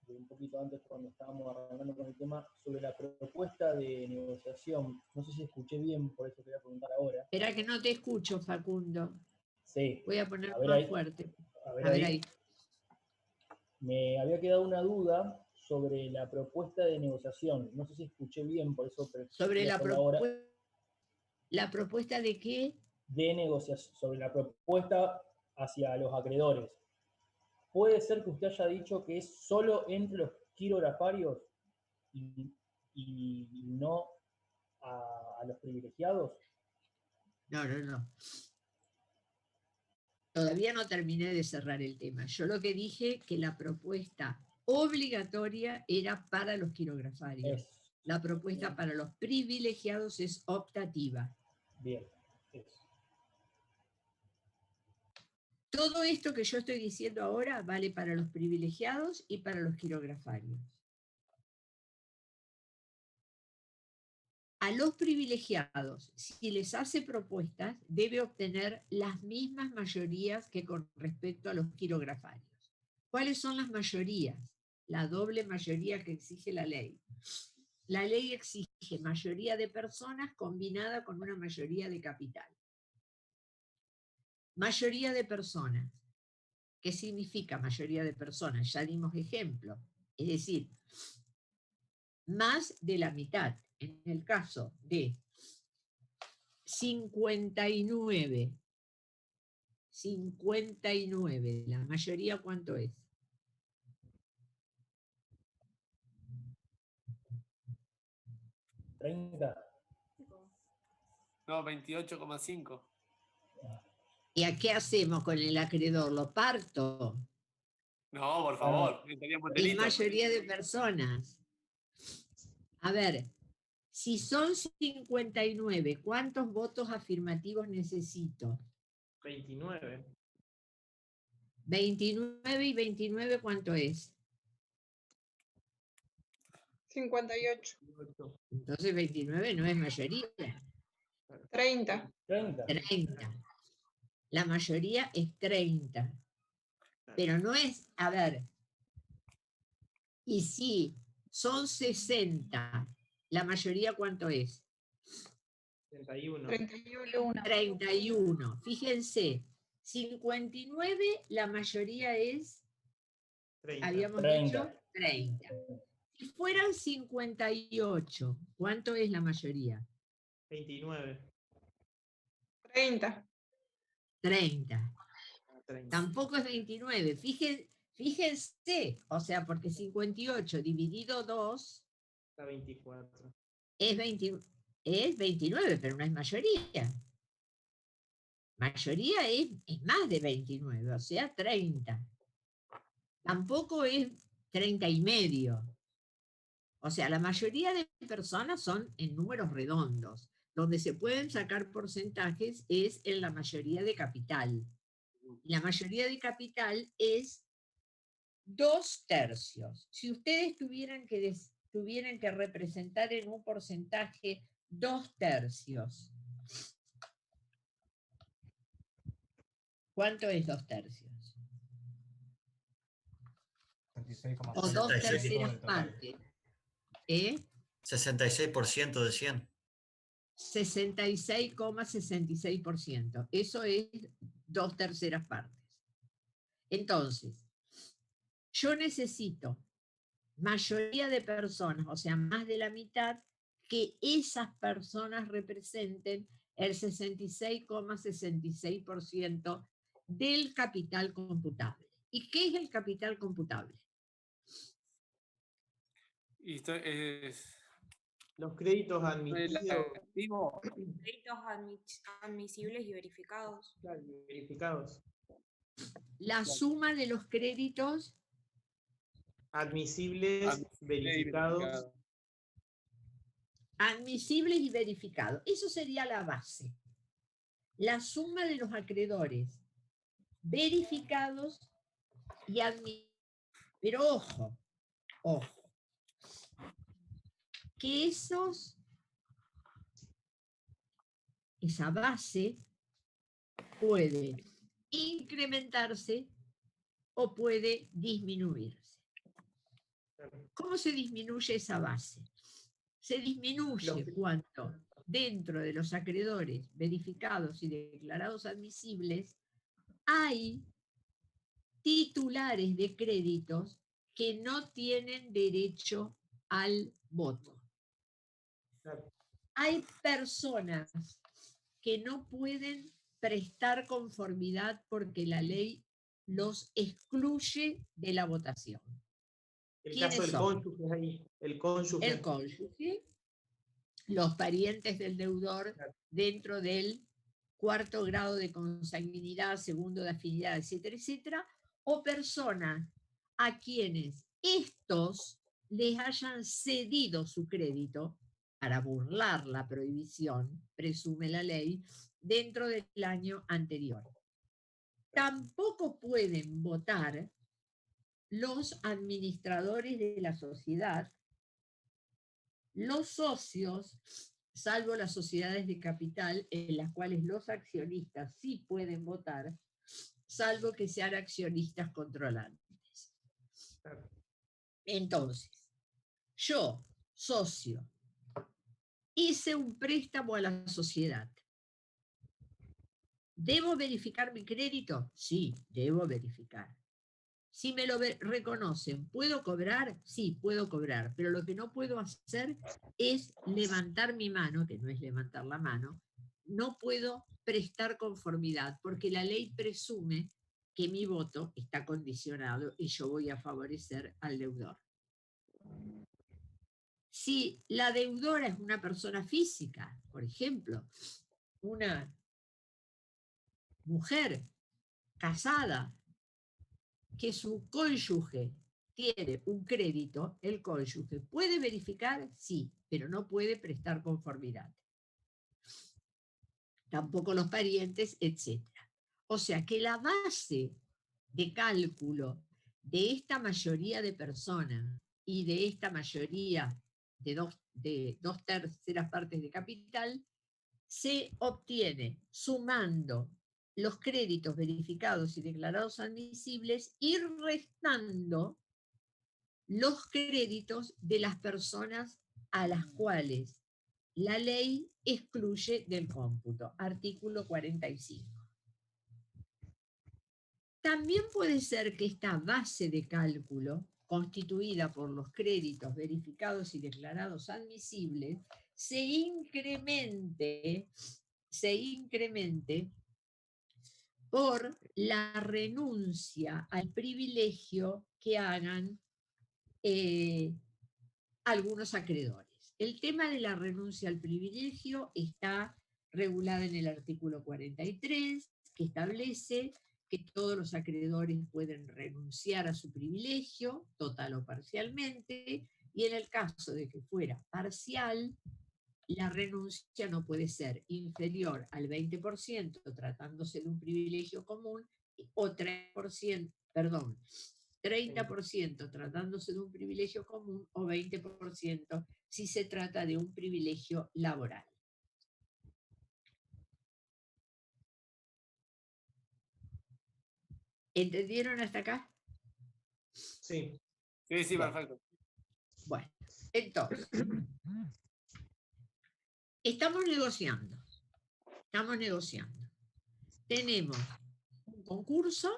Speaker 8: de un poquito antes cuando estábamos arrancando con el tema sobre la propuesta de negociación. No sé si escuché bien, por eso quería preguntar ahora.
Speaker 1: espera que no te escucho, Facundo.
Speaker 8: Sí.
Speaker 1: Voy a poner
Speaker 8: A ver
Speaker 1: más
Speaker 8: ahí.
Speaker 1: fuerte.
Speaker 8: A ver ahí. Me había quedado una duda sobre la propuesta de negociación. No sé si escuché bien, por eso
Speaker 1: Sobre
Speaker 8: quería
Speaker 1: la
Speaker 8: hacerlo ahora.
Speaker 1: ¿La propuesta de qué?
Speaker 8: De negociación, sobre la propuesta hacia los acreedores. ¿Puede ser que usted haya dicho que es solo entre los quirografarios y no a los privilegiados?
Speaker 1: No. Todavía no terminé de cerrar el tema. Yo lo que dije que la propuesta obligatoria era para los quirografarios. La propuesta para los privilegiados es optativa.
Speaker 8: Bien. Eso.
Speaker 1: Todo esto que yo estoy diciendo ahora vale para los privilegiados y para los quirografarios. A los privilegiados, si les hace propuestas, debe obtener las mismas mayorías que con respecto a los quirografarios. ¿Cuáles son las mayorías? La doble mayoría que exige la ley. La ley exige mayoría de personas combinada con una mayoría de capital. Mayoría de personas. ¿Qué significa mayoría de personas? Ya dimos ejemplo. Es decir, más de la mitad. En el caso de 59, ¿la mayoría cuánto es?
Speaker 8: ¿30?
Speaker 4: No, 28,5.
Speaker 1: ¿Y a qué hacemos con el acreedor? ¿Lo parto?
Speaker 4: No, por favor, estaríamos
Speaker 1: Es
Speaker 4: delitos.
Speaker 1: mayoría de personas. A ver, si son 59, ¿cuántos votos afirmativos necesito?
Speaker 5: 29.
Speaker 1: 29 y 29, ¿cuánto es?
Speaker 9: 58.
Speaker 1: Entonces 29 no es mayoría.
Speaker 9: 30.
Speaker 1: 30. La mayoría es 30. Pero no es, a ver, y si son 60, ¿la mayoría cuánto es?
Speaker 5: 31.
Speaker 1: 31. Fíjense, 59, la mayoría es,
Speaker 5: 30.
Speaker 1: habíamos
Speaker 8: 30.
Speaker 1: dicho, 30. Si fueran 58, ¿cuánto es la mayoría?
Speaker 5: 29.
Speaker 9: 30.
Speaker 1: 30.
Speaker 5: 30.
Speaker 1: Tampoco es 29. Fíjense, o sea, porque 58 dividido 2
Speaker 5: Está 24.
Speaker 1: es 29, pero no es mayoría. Mayoría es más de 29, o sea, 30. Tampoco es 30 y medio. O sea, la mayoría de personas son en números redondos. Donde se pueden sacar porcentajes es en la mayoría de capital. La mayoría de capital es 2/3. Si ustedes tuvieran que representar en un porcentaje 2/3, ¿cuánto es 2/3? o dos
Speaker 10: 66.
Speaker 1: terceras partes.
Speaker 10: 66% de 100.
Speaker 1: 66,66%. Eso es dos terceras partes. Entonces, yo necesito mayoría de personas, o sea, más de la mitad, que esas personas representen el 66,66% del capital computable. ¿Y qué es el capital computable?
Speaker 4: Y esto es
Speaker 5: Los créditos
Speaker 4: el
Speaker 5: admitidos.
Speaker 4: activo.
Speaker 11: Créditos admisibles y verificados.
Speaker 5: Claro, verificados.
Speaker 1: La suma de los créditos
Speaker 5: Admisibles, verificados.
Speaker 1: admisibles y verificados. Eso sería la base. La suma de los acreedores verificados y admisibles. Pero ojo, que esa base puede incrementarse o puede disminuirse. ¿Cómo se disminuye esa base? Se disminuye cuando dentro de los acreedores verificados y declarados admisibles hay titulares de créditos que no tienen derecho al voto. Hay personas que no pueden prestar conformidad porque la ley los excluye de la votación.
Speaker 5: El caso del cónyuge ahí. El cónyuge.
Speaker 1: El cónyuge, los parientes del deudor dentro del cuarto grado de consanguinidad, segundo de afinidad, etcétera, etcétera, o personas a quienes estos les hayan cedido su crédito para burlar la prohibición, presume la ley, dentro del año anterior. Tampoco pueden votar los administradores de la sociedad, los socios, salvo las sociedades de capital en las cuales los accionistas sí pueden votar, salvo que sean accionistas controlantes. Entonces, yo, socio, hice un préstamo a la sociedad. ¿Debo verificar mi crédito? Sí, debo verificar. Si me lo reconocen, ¿puedo cobrar? Sí, puedo cobrar, pero lo que no puedo hacer es levantar mi mano, que no es levantar la mano, no puedo prestar conformidad, porque la ley presume que mi voto está condicionado y yo voy a favorecer al deudor. Si la deudora es una persona física, por ejemplo, una mujer casada, que su cónyuge tiene un crédito, el cónyuge puede verificar, sí, pero no puede prestar conformidad. Tampoco los parientes, etc. O sea que la base de cálculo de esta mayoría de personas y de esta mayoría de dos terceras partes de capital se obtiene sumando los créditos verificados y declarados admisibles y restando los créditos de las personas a las cuales la ley excluye del cómputo. Artículo 45. También puede ser que esta base de cálculo, constituida por los créditos verificados y declarados admisibles, se incremente por la renuncia al privilegio que hagan algunos acreedores. El tema de la renuncia al privilegio está regulado en el artículo 43, que establece que todos los acreedores pueden renunciar a su privilegio, total o parcialmente, y en el caso de que fuera parcial, la renuncia no puede ser inferior al 20% tratándose de un privilegio común o 30% tratándose de un privilegio común o 20% si se trata de un privilegio laboral. ¿Entendieron hasta acá?
Speaker 5: Sí.
Speaker 4: Sí, sí,
Speaker 1: Bueno.
Speaker 4: perfecto.
Speaker 1: Bueno, entonces, estamos negociando. Tenemos un concurso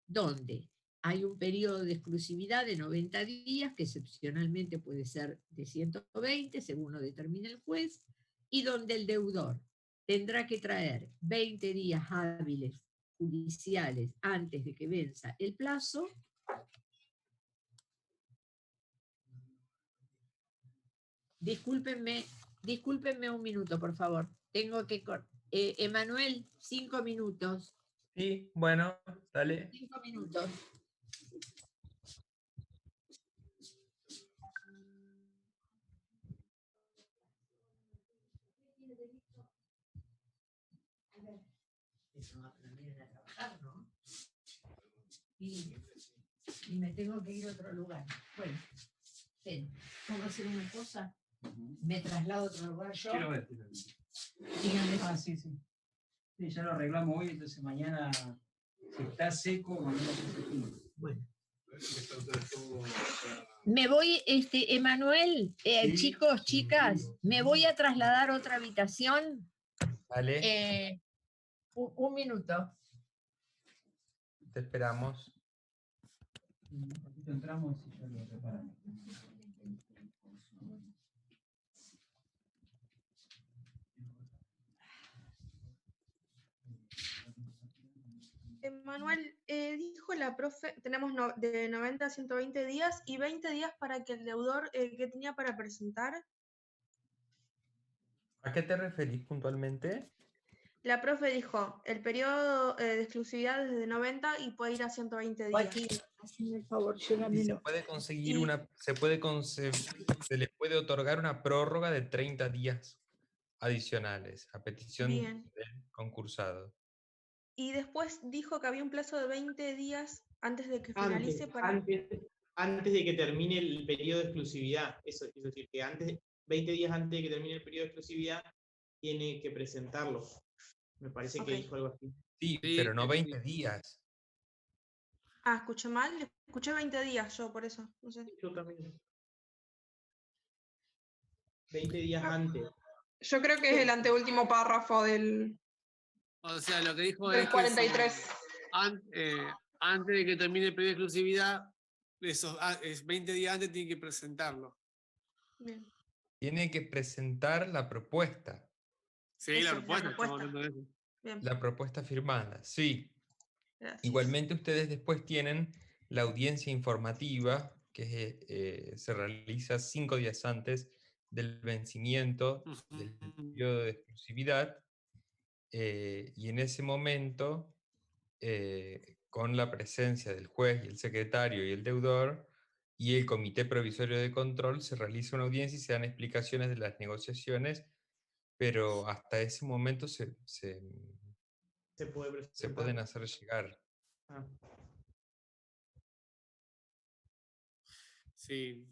Speaker 1: donde hay un periodo de exclusividad de 90 días, que excepcionalmente puede ser de 120, según lo determine el juez, y donde el deudor tendrá que traer 20 días hábiles judiciales antes de que venza el plazo. Discúlpenme un minuto, por favor. Tengo que... Emanuel, 5 minutos.
Speaker 2: Sí, bueno, dale.
Speaker 1: 5 minutos. Eso va a venir a trabajar, ¿no? Y me tengo que ir a otro lugar. Bueno, ven, ¿puedo hacer una cosa? Me traslado a otro lugar yo.
Speaker 10: Quiero ver.
Speaker 1: Díganme.
Speaker 10: Ah, sí, sí. Sí, ya lo arreglamos hoy, entonces mañana, si está seco, mañana se seco.
Speaker 1: Bueno. Me voy, Emanuel,
Speaker 10: Sí.
Speaker 1: chicos, chicas, me voy a trasladar a otra habitación.
Speaker 2: Vale.
Speaker 1: Un minuto.
Speaker 2: Te esperamos.
Speaker 10: Un poquito entramos y ya lo reparamos.
Speaker 9: Manuel, dijo la profe, tenemos de 90 a 120 días y 20 días para que el deudor que tenía para presentar.
Speaker 2: ¿A qué te referís puntualmente?
Speaker 9: La profe dijo, el periodo de exclusividad es de 90 y puede ir a 120 días.
Speaker 1: Joaquín, hazme el favor,
Speaker 2: Y se
Speaker 1: llévamelo.
Speaker 2: puede conseguir se le puede otorgar una prórroga de 30 días adicionales a petición
Speaker 9: Bien.
Speaker 2: del concursado.
Speaker 9: Y después dijo que había un plazo de 20 días antes de que finalice
Speaker 5: Antes de que termine el periodo de exclusividad. Eso es decir, que 20 días antes de que termine el periodo de exclusividad, tiene que presentarlo. Me parece que dijo algo así.
Speaker 2: Sí, pero no 20 días.
Speaker 9: Ah, escuché mal, escuché 20 días yo, por eso, no sé.
Speaker 5: Yo también. 20 días antes.
Speaker 9: Yo creo que es el anteúltimo párrafo del...
Speaker 4: O sea, lo que dijo
Speaker 9: Del
Speaker 4: es
Speaker 9: 43.
Speaker 4: que antes de que termine el periodo de exclusividad, es 20 días antes tiene que presentarlo.
Speaker 9: Bien.
Speaker 2: Tiene que presentar la propuesta.
Speaker 4: Sí,
Speaker 9: Eso,
Speaker 4: la propuesta, estamos hablando de eso.
Speaker 9: Bien.
Speaker 2: La propuesta firmada, sí.
Speaker 9: Gracias.
Speaker 2: Igualmente ustedes después tienen la audiencia informativa que se realiza 5 días antes del vencimiento del periodo de exclusividad y en ese momento, con la presencia del juez y el secretario y el deudor y el comité provisorio de control, se realiza una audiencia y se dan explicaciones de las negociaciones, pero hasta ese momento se pueden hacer llegar.
Speaker 4: Sí.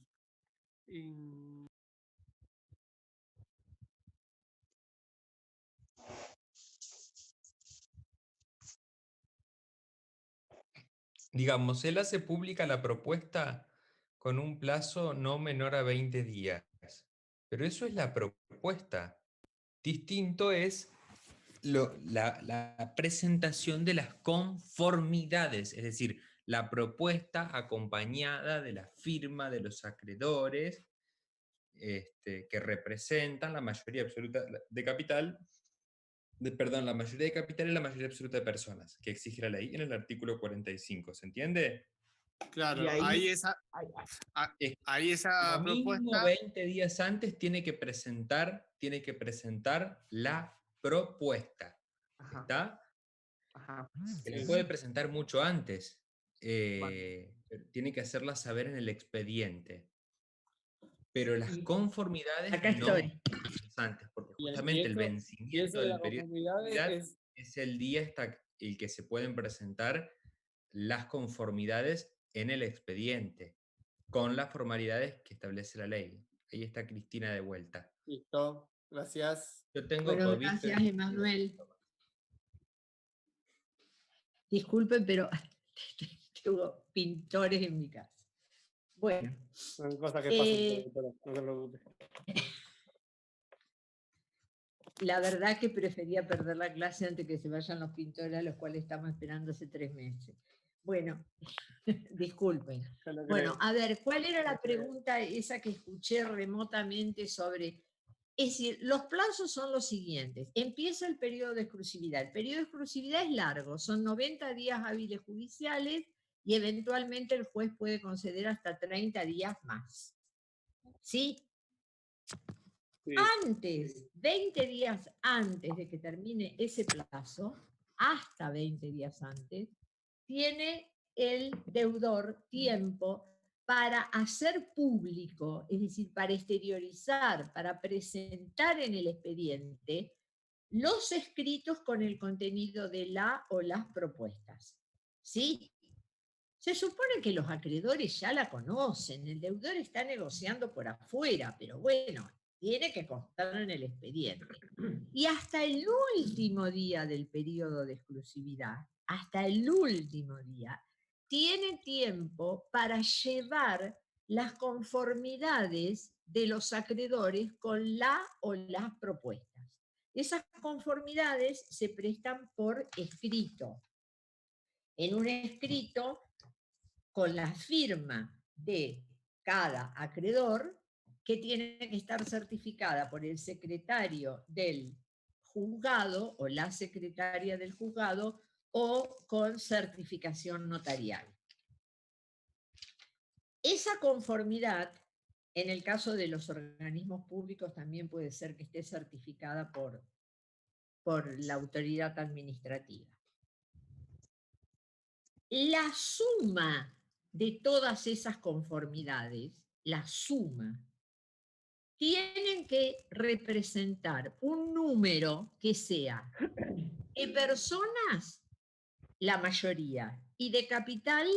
Speaker 2: Digamos, él hace pública la propuesta con un plazo no menor a 20 días, pero eso es la propuesta. Distinto es la presentación de las conformidades, es decir, la propuesta acompañada de la firma de los acreedores que representan la mayoría absoluta de capital, la mayoría de capital y la mayoría absoluta de personas, que exige la ley en el artículo 45, ¿se entiende?
Speaker 4: Claro,
Speaker 2: Y
Speaker 4: ahí esa
Speaker 2: lo mismo
Speaker 4: propuesta...
Speaker 2: 20 días antes tiene que presentar la propuesta. ¿Está? Que la puede presentar mucho antes. Pero tiene que hacerla saber en el expediente. Pero las conformidades
Speaker 1: Acá
Speaker 2: no
Speaker 1: estoy.
Speaker 2: antes, porque
Speaker 4: Y
Speaker 2: justamente el
Speaker 4: eso
Speaker 2: vencimiento
Speaker 4: de
Speaker 2: del
Speaker 4: las
Speaker 2: periodo de
Speaker 4: conformidades
Speaker 2: exclusividad es el día el que se pueden presentar las conformidades en el expediente, con las formalidades que establece la ley. Ahí está Cristina de vuelta.
Speaker 4: Listo, gracias.
Speaker 2: Yo tengo
Speaker 1: Bueno,
Speaker 2: COVID.
Speaker 1: gracias, Emanuel. Disculpen, pero tengo pintores en mi casa. Bueno.
Speaker 4: Son cosas que pasan, doctora, no se preocupe.
Speaker 1: La verdad que prefería perder la clase antes que se vayan los pintores a los cuales estamos esperando hace 3 meses. Bueno, disculpen. Bueno, a ver, ¿cuál era la pregunta esa que escuché remotamente sobre? Es decir, los plazos son los siguientes. Empieza el periodo de exclusividad. El periodo de exclusividad es largo, son 90 días hábiles judiciales y eventualmente el juez puede conceder hasta 30 días más. ¿Sí? Antes, 20 días antes de que termine ese plazo, hasta 20 días antes, tiene el deudor tiempo para hacer público, es decir, para exteriorizar, para presentar en el expediente los escritos con el contenido de la o las propuestas. ¿Sí? Se supone que los acreedores ya la conocen, el deudor está negociando por afuera, pero bueno, tiene que constar en el expediente. Y hasta el último día del periodo de exclusividad, hasta el último día, tiene tiempo para llevar las conformidades de los acreedores con la o las propuestas. Esas conformidades se prestan por escrito. En un escrito con la firma de cada acreedor, que tiene que estar certificada por el secretario del juzgado o la secretaria del juzgado o con certificación notarial. Esa conformidad, en el caso de los organismos públicos, también puede ser que esté certificada por la autoridad administrativa. La suma de todas esas conformidades, la suma, tienen que representar un número que sea de personas, la mayoría, y de capital,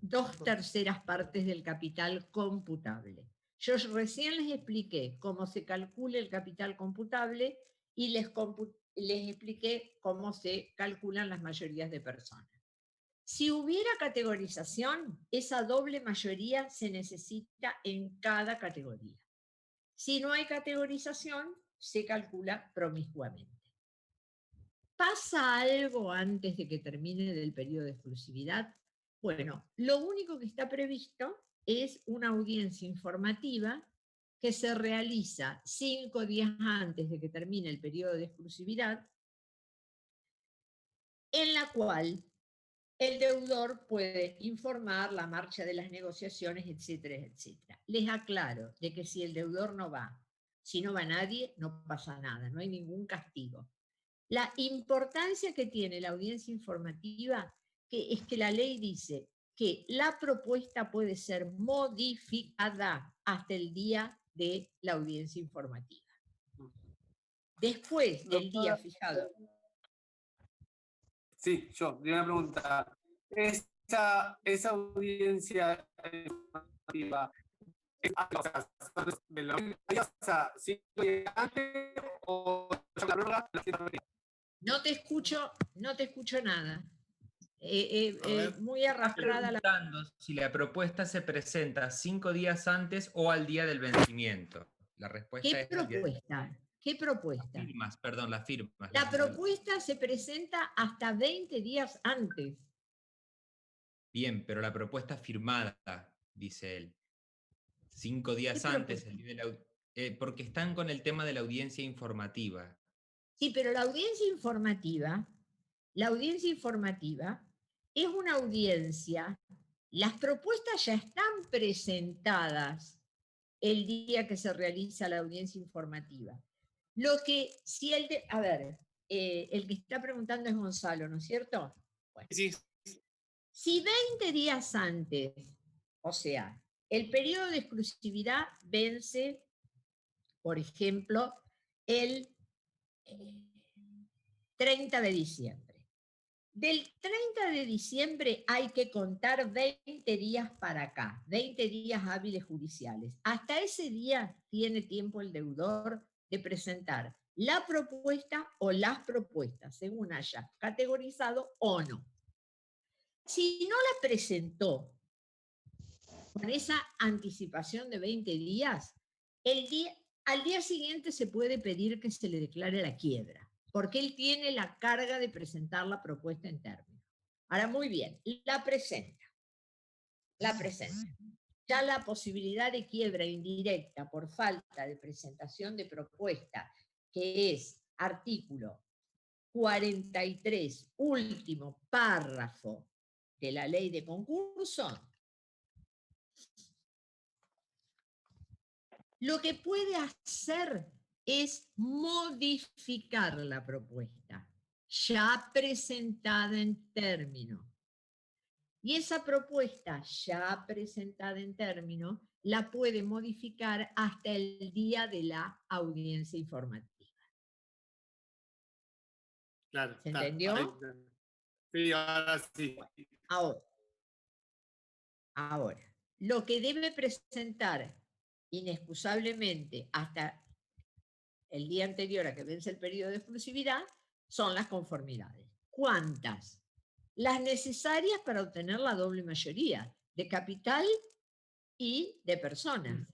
Speaker 1: 2/3 partes del capital computable. Yo recién les expliqué cómo se calcula el capital computable y les expliqué cómo se calculan las mayorías de personas. Si hubiera categorización, esa doble mayoría se necesita en cada categoría. Si no hay categorización, se calcula promiscuamente. ¿Pasa algo antes de que termine el periodo de exclusividad? Bueno, lo único que está previsto es una audiencia informativa que se realiza 5 días antes de que termine el periodo de exclusividad, en la cual el deudor puede informar la marcha de las negociaciones, etcétera, etcétera. Les aclaro de que si el deudor no va, si no va nadie, no pasa nada, no hay ningún castigo. La importancia que tiene la audiencia informativa es que la ley dice que la propuesta puede ser modificada hasta el día de la audiencia informativa. Después del día fijado.
Speaker 4: Sí, yo, una pregunta. Esa audiencia informativa, ¿me lo pasa 5 días antes o la prórroga?
Speaker 1: No te escucho nada. Muy arrastrada la...
Speaker 2: Si la propuesta se presenta 5 días antes o al día del vencimiento. La respuesta
Speaker 1: ¿Qué
Speaker 2: es
Speaker 1: propuesta? ¿Qué propuesta?
Speaker 2: Las firmas, perdón, las firmas.
Speaker 1: La propuesta se presenta hasta 20 días antes.
Speaker 2: Bien, pero la propuesta firmada, dice él. 5 días antes, el día de porque están con el tema de la audiencia informativa.
Speaker 1: Sí, pero la audiencia informativa es una audiencia, las propuestas ya están presentadas el día que se realiza la audiencia informativa. Lo que, si el que está preguntando es Gonzalo, ¿no es cierto? Bueno,
Speaker 4: sí.
Speaker 1: Si 20 días antes, o sea, el periodo de exclusividad vence, por ejemplo, el 30 de diciembre. Del 30 de diciembre hay que contar 20 días para acá, 20 días hábiles judiciales. Hasta ese día tiene tiempo el deudor de presentar la propuesta o las propuestas, según haya categorizado o no. Si no la presentó con esa anticipación de 20 días, al día siguiente se puede pedir que se le declare la quiebra, porque él tiene la carga de presentar la propuesta en términos. Ahora, muy bien, la presenta. Ya la posibilidad de quiebra indirecta por falta de presentación de propuesta, que es artículo 43, último párrafo de la ley de concurso, lo que puede hacer es modificar la propuesta ya presentada en término. Y esa propuesta ya presentada en término la puede modificar hasta el día de la audiencia informativa.
Speaker 4: Claro.
Speaker 1: ¿Se entendió?
Speaker 4: Sí, ahora sí.
Speaker 1: Ahora, lo que debe presentar inexcusablemente hasta el día anterior a que vence el periodo de exclusividad son las conformidades. ¿Cuántas? Las necesarias para obtener la doble mayoría de capital y de personas.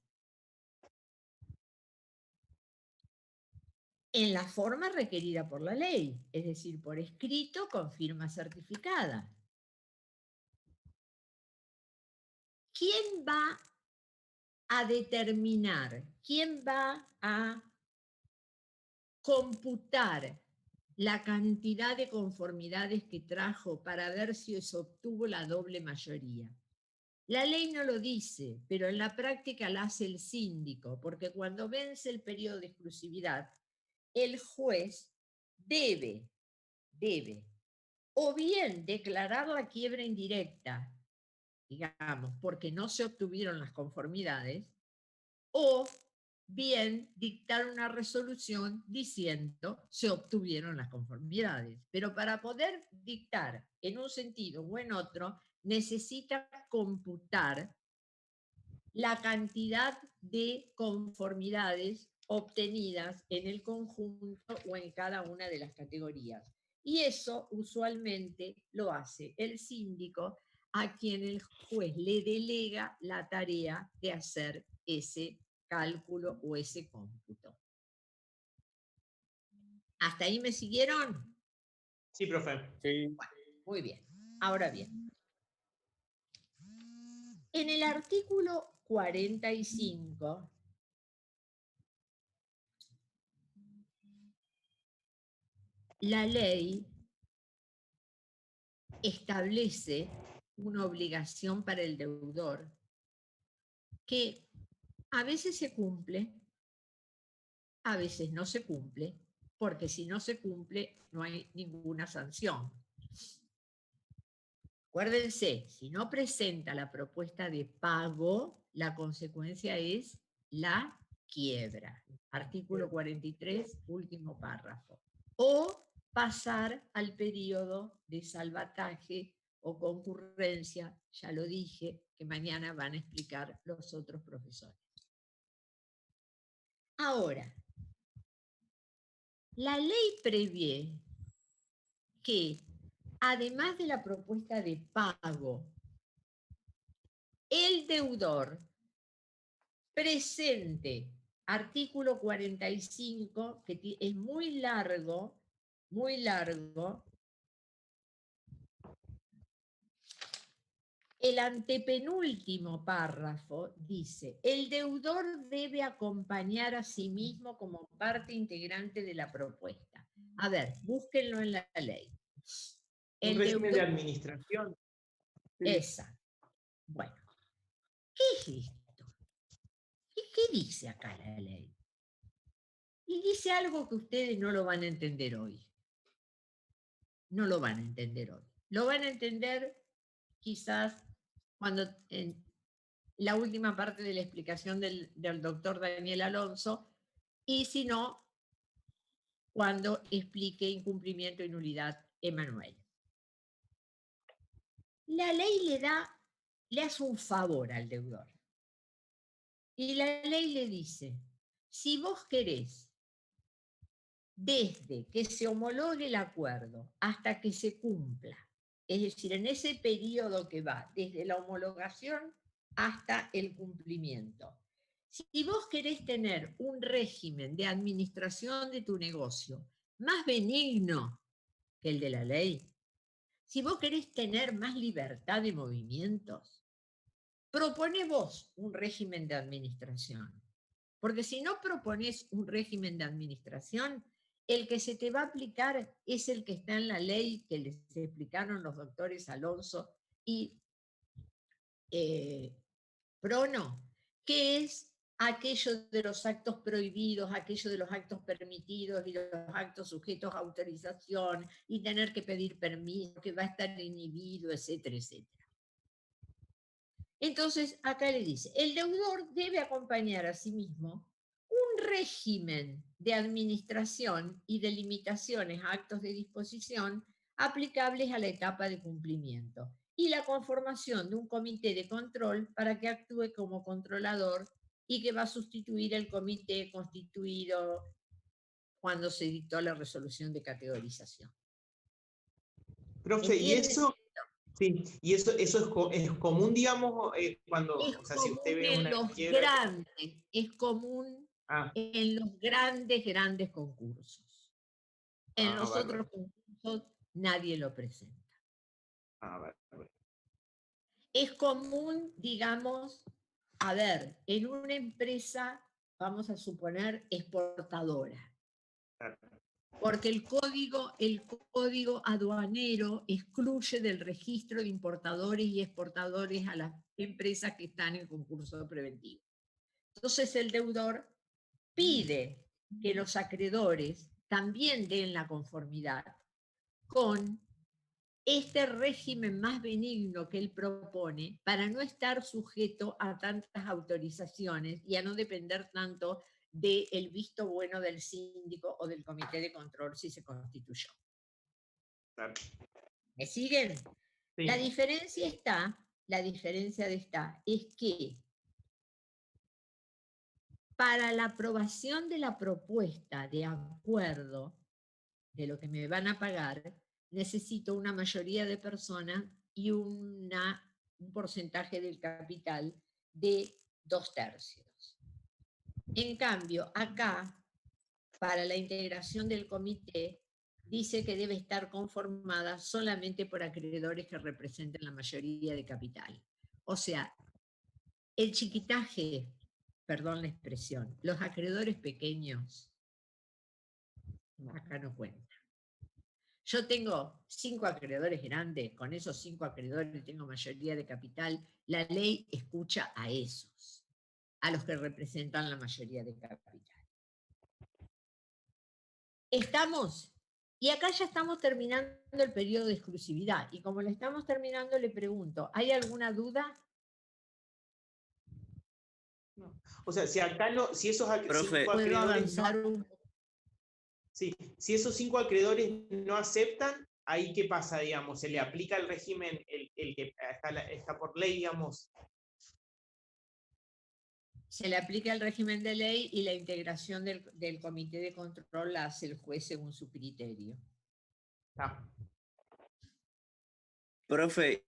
Speaker 1: En la forma requerida por la ley, es decir, por escrito con firma certificada. ¿Quién va a determinar, quién va a computar la cantidad de conformidades que trajo para ver si se obtuvo la doble mayoría? La ley no lo dice, pero en la práctica la hace el síndico, porque cuando vence el periodo de exclusividad, el juez debe o bien declarar la quiebra indirecta, digamos, porque no se obtuvieron las conformidades, o bien dictar una resolución diciendo se obtuvieron las conformidades. Pero para poder dictar en un sentido o en otro, necesita computar la cantidad de conformidades obtenidas en el conjunto o en cada una de las categorías. Y eso usualmente lo hace el síndico, a quien el juez le delega la tarea de hacer ese cálculo o ese cómputo. ¿Hasta ahí me siguieron?
Speaker 5: Sí, profe.
Speaker 4: Sí.
Speaker 1: Bueno, muy bien. Ahora bien, en el artículo 45, la ley establece una obligación para el deudor que a veces se cumple, a veces no se cumple, porque si no se cumple no hay ninguna sanción. Acuérdense, si no presenta la propuesta de pago, la consecuencia es la quiebra. Artículo 43, último párrafo. O pasar al periodo de salvataje o concurrencia, ya lo dije, que mañana van a explicar los otros profesores. Ahora, la ley prevé que, además de la propuesta de pago, el deudor presente, artículo 45, que es muy largo, el antepenúltimo párrafo dice: el deudor debe acompañar a sí mismo como parte integrante de la propuesta. A ver, búsquenlo en la ley.
Speaker 5: Un régimen de administración.
Speaker 1: Exacto. Bueno, ¿qué es esto? ¿Y qué dice acá la ley? Y dice algo que ustedes no lo van a entender hoy. No lo van a entender hoy. Lo van a entender quizás cuando en la última parte de la explicación del doctor Daniel Alonso, y si no, cuando explique incumplimiento y nulidad Emanuel. La ley le hace un favor al deudor. Y la ley le dice: si vos querés, desde que se homologue el acuerdo hasta que se cumpla, es decir, en ese periodo que va desde la homologación hasta el cumplimiento. Si vos querés tener un régimen de administración de tu negocio más benigno que el de la ley, si vos querés tener más libertad de movimientos, propone vos un régimen de administración. Porque si no propones un régimen de administración, el que se te va a aplicar es el que está en la ley que les explicaron los doctores Alonso y Prono, que es aquello de los actos prohibidos, aquello de los actos permitidos y los actos sujetos a autorización y tener que pedir permiso, que va a estar inhibido, etcétera, etcétera. Entonces, acá le dice, el deudor debe acompañar a sí mismo un régimen de administración y de limitaciones a actos de disposición aplicables a la etapa de cumplimiento y la conformación de un comité de control para que actúe como controlador y que va a sustituir el comité constituido cuando se dictó la resolución de categorización.
Speaker 5: Profe, y eso, sí, y eso es común, digamos, cuando, o sea, si usted ve una quiebra.
Speaker 1: Grandes, es común en los grandes concursos. En los otros concursos nadie lo presenta. Es común, digamos, a ver, en una empresa, vamos a suponer, exportadora. Porque el código aduanero excluye del registro de importadores y exportadores a las empresas que están en concurso preventivo. Entonces el deudor pide que los acreedores también den la conformidad con este régimen más benigno que él propone para no estar sujeto a tantas autorizaciones y a no depender tanto del visto bueno del síndico o del comité de control si se constituyó. ¿Me siguen? Sí. La diferencia de esta es que para la aprobación de la propuesta de acuerdo de lo que me van a pagar, necesito una mayoría de personas y un porcentaje del capital de 2/3. En cambio, acá, para la integración del comité, dice que debe estar conformada solamente por acreedores que representen la mayoría de capital. O sea, el chiquitaje, perdón la expresión, los acreedores pequeños, acá no cuentan. Yo tengo 5 acreedores grandes, con esos 5 acreedores tengo mayoría de capital, la ley escucha a esos, a los que representan la mayoría de capital. Estamos, y acá ya estamos terminando el periodo de exclusividad, y como lo estamos terminando le pregunto, ¿hay alguna duda?
Speaker 5: No. O sea, si acá no, si esos 5
Speaker 1: acreedores avanzar no,
Speaker 5: sí, si esos 5 acreedores no aceptan, ahí qué pasa, digamos, se le aplica el régimen, el que está por ley, digamos.
Speaker 1: Se le aplica el régimen de ley y la integración del comité de control la hace el juez según su criterio.
Speaker 12: Profe,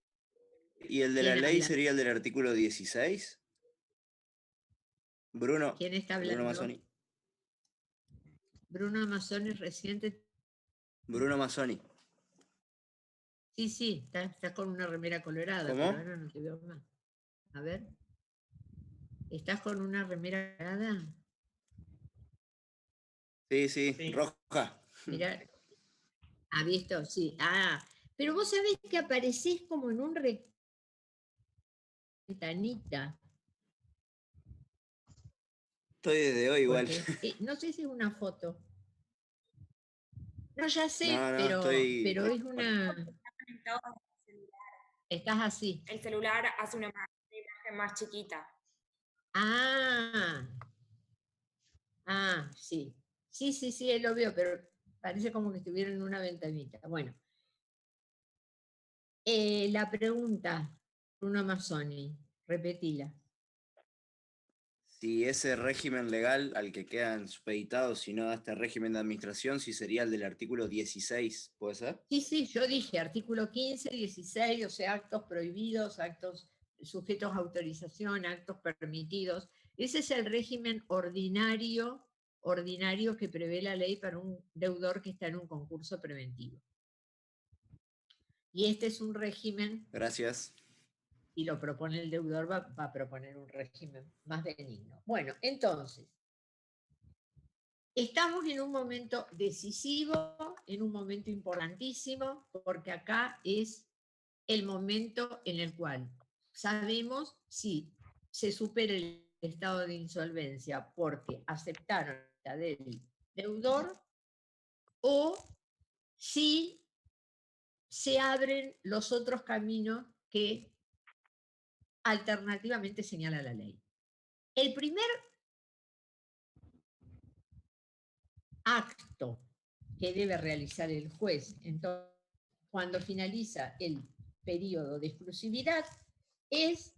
Speaker 12: ¿y el de la ley sería el del artículo 16? Bruno.
Speaker 1: ¿Quién está hablando?
Speaker 12: Bruno Mazzoni.
Speaker 1: Bruno Mazzoni reciente.
Speaker 12: Bruno Mazzoni.
Speaker 1: Sí, está con una remera colorada.
Speaker 12: ¿Cómo?
Speaker 1: Pero ahora no te veo más. A ver. ¿Estás con una remera colorada?
Speaker 12: Sí, roja.
Speaker 1: Mirá. ¿Ha visto? Sí. Pero vos sabés que aparecés como en un ventanita.
Speaker 12: Estoy desde hoy igual.
Speaker 1: Porque, no sé si es una foto. No, ya sé,
Speaker 12: No,
Speaker 1: pero es una... Estás así.
Speaker 11: El celular hace una imagen más chiquita.
Speaker 1: Sí. Sí, lo veo, pero parece como que estuviera en una ventanita. Bueno. La pregunta, Bruno Mazzoni, repetila.
Speaker 12: Si ese régimen legal al que quedan supeditados, si no da este régimen de administración, si sería el del artículo 16, ¿puede ser?
Speaker 1: Sí, yo dije artículo 15, 16, o sea, actos prohibidos, actos sujetos a autorización, actos permitidos. Ese es el régimen ordinario que prevé la ley para un deudor que está en un concurso preventivo. Y este es un régimen...
Speaker 12: Gracias.
Speaker 1: Y lo propone el deudor, va a proponer un régimen más benigno. Bueno, entonces, estamos en un momento decisivo, en un momento importantísimo, porque acá es el momento en el cual sabemos si se supera el estado de insolvencia porque aceptaron la del deudor o si se abren los otros caminos que alternativamente señala la ley. El primer acto que debe realizar el juez entonces, cuando finaliza el periodo de exclusividad es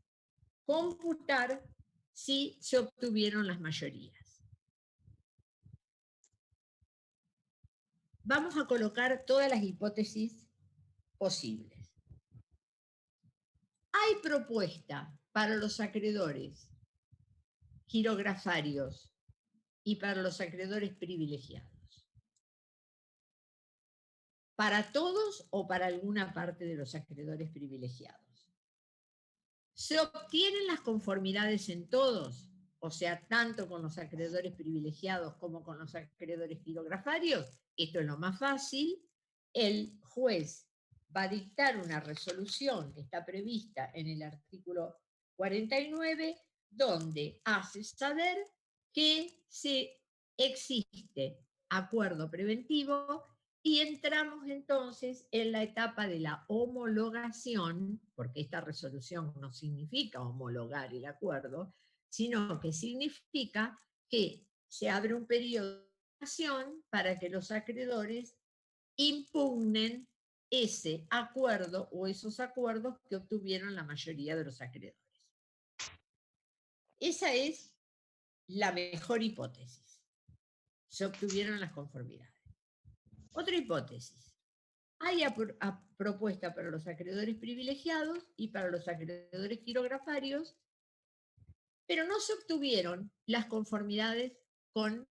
Speaker 1: computar si se obtuvieron las mayorías. Vamos a colocar todas las hipótesis posibles. Hay propuesta para los acreedores girografarios y para los acreedores privilegiados. ¿Para todos o para alguna parte de los acreedores privilegiados? ¿Se obtienen las conformidades en todos? O sea, tanto con los acreedores privilegiados como con los acreedores girografarios. Esto es lo más fácil. El juez va a dictar una resolución que está prevista en el artículo 49, donde hace saber que se existe acuerdo preventivo y entramos entonces en la etapa de la homologación, porque esta resolución no significa homologar el acuerdo, sino que significa que se abre un periodo de acción para que los acreedores impugnen ese acuerdo o esos acuerdos que obtuvieron la mayoría de los acreedores. Esa es la mejor hipótesis. Se obtuvieron las conformidades. Otra hipótesis. Hay propuesta para los acreedores privilegiados y para los acreedores girografarios, pero no se obtuvieron las conformidades con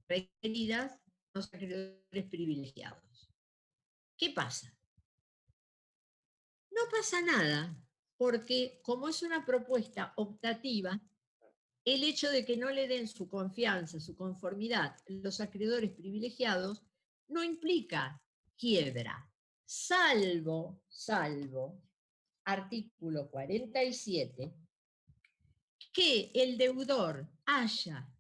Speaker 1: requeridas los acreedores privilegiados. ¿Qué pasa? No pasa nada, porque como es una propuesta optativa, el hecho de que no le den su confianza, su conformidad, los acreedores privilegiados, no implica quiebra, salvo, artículo 47, que el deudor haya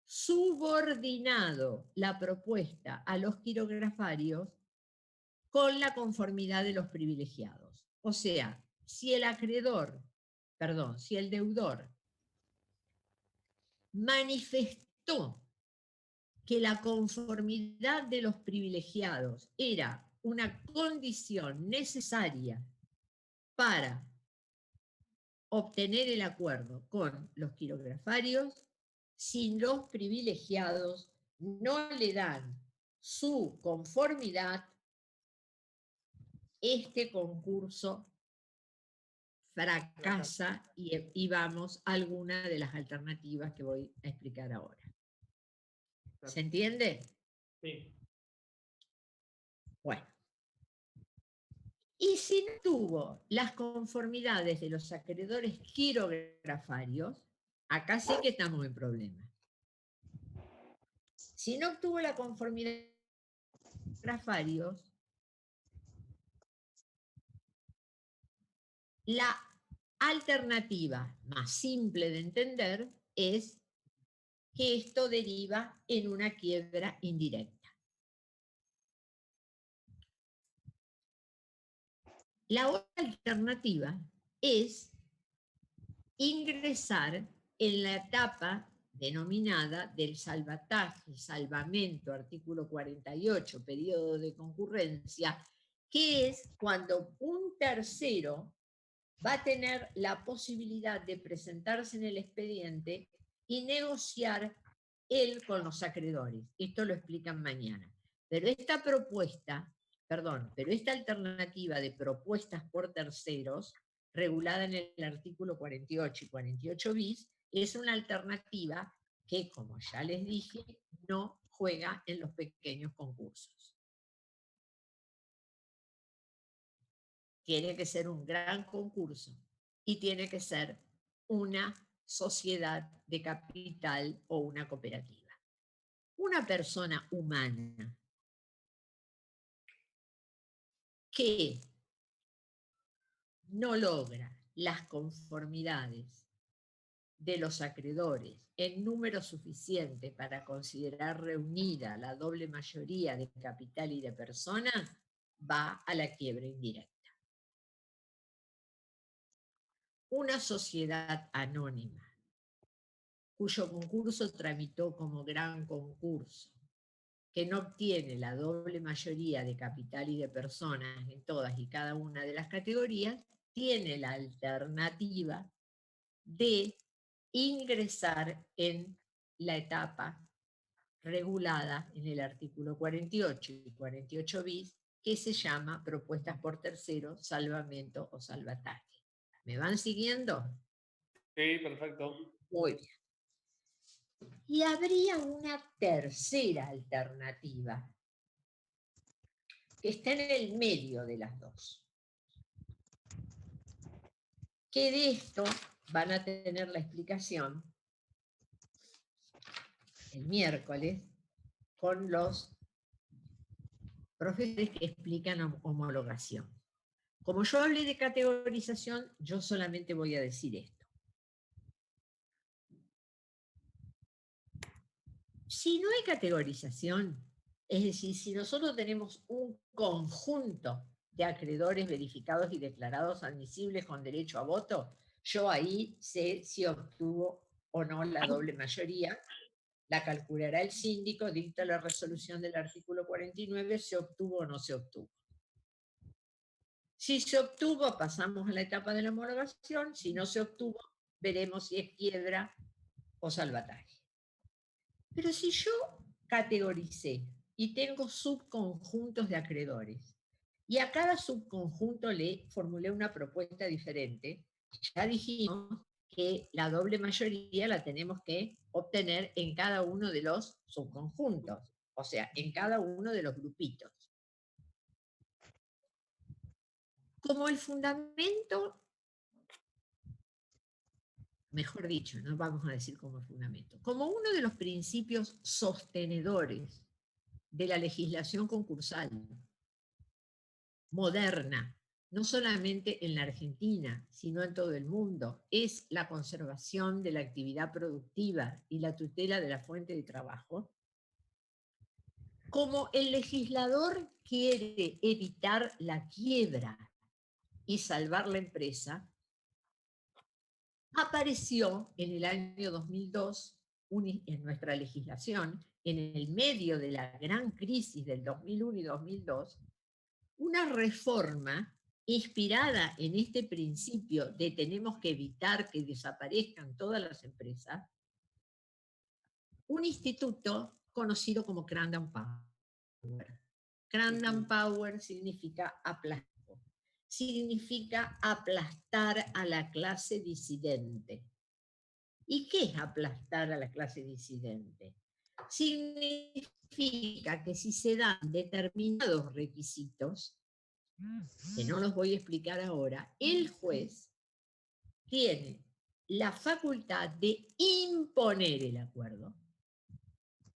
Speaker 1: subordinado la propuesta a los girografarios con la conformidad de los privilegiados. O sea, si el deudor manifestó que la conformidad de los privilegiados era una condición necesaria para obtener el acuerdo con los girografarios, si los privilegiados no le dan su conformidad, este concurso fracasa y vamos a alguna de las alternativas que voy a explicar ahora. ¿Se entiende?
Speaker 5: Sí.
Speaker 1: Bueno. Y si no tuvo las conformidades de los acreedores girografarios, acá sí que estamos en problema. Si no obtuvo la conformidad de los girografarios, la alternativa más simple de entender es que esto deriva en una quiebra indirecta. La otra alternativa es ingresar en la etapa denominada del salvataje, salvamento, artículo 48, periodo de concurrencia, que es cuando un tercero va a tener la posibilidad de presentarse en el expediente y negociar él con los acreedores. Esto lo explican mañana. Pero esta alternativa de propuestas por terceros regulada en el artículo 48 y 48 bis, es una alternativa que, como ya les dije, no juega en los pequeños concursos. Tiene que ser un gran concurso y tiene que ser una sociedad de capital o una cooperativa. Una persona humana que no logra las conformidades de los acreedores en número suficiente para considerar reunida la doble mayoría de capital y de personas, va a la quiebra indirecta. Una sociedad anónima, cuyo concurso tramitó como gran concurso, que no obtiene la doble mayoría de capital y de personas en todas y cada una de las categorías, tiene la alternativa de ingresar en la etapa regulada en el artículo 48 y 48 bis, que se llama propuestas por tercero, salvamento o salvataje. ¿Me van siguiendo?
Speaker 4: Sí, perfecto.
Speaker 1: Muy bien. Y habría una tercera alternativa, que está en el medio de las dos. Que de esto van a tener la explicación el miércoles con los profesores que explican homologación. Como yo hablé de categorización, yo solamente voy a decir esto. Si no hay categorización, es decir, si nosotros tenemos un conjunto de acreedores verificados y declarados admisibles con derecho a voto, yo ahí sé si obtuvo o no la doble mayoría, la calculará el síndico, dicta la resolución del artículo 49, se obtuvo o no se obtuvo. Si se obtuvo, pasamos a la etapa de la homologación. Si no se obtuvo, veremos si es quiebra o salvataje. Pero si yo categoricé y tengo subconjuntos de acreedores, y a cada subconjunto le formulé una propuesta diferente, ya dijimos que la doble mayoría la tenemos que obtener en cada uno de los subconjuntos, o sea, en cada uno de los grupitos. Como el fundamento, mejor dicho, no vamos a decir como fundamento, como uno de los principios sostenedores de la legislación concursal moderna, no solamente en la Argentina, sino en todo el mundo, es la conservación de la actividad productiva y la tutela de la fuente de trabajo. Como el legislador quiere evitar la quiebra y salvar la empresa, apareció en el año 2002, en nuestra legislación, en el medio de la gran crisis del 2001 y 2002, una reforma inspirada en este principio de tenemos que evitar que desaparezcan todas las empresas, un instituto conocido como Cranham Power. Cranham Power significa aplasto, significa aplastar a la clase disidente. ¿Y qué es aplastar a la clase disidente? Significa que si se dan determinados requisitos, que no los voy a explicar ahora, el juez tiene la facultad de imponer el acuerdo,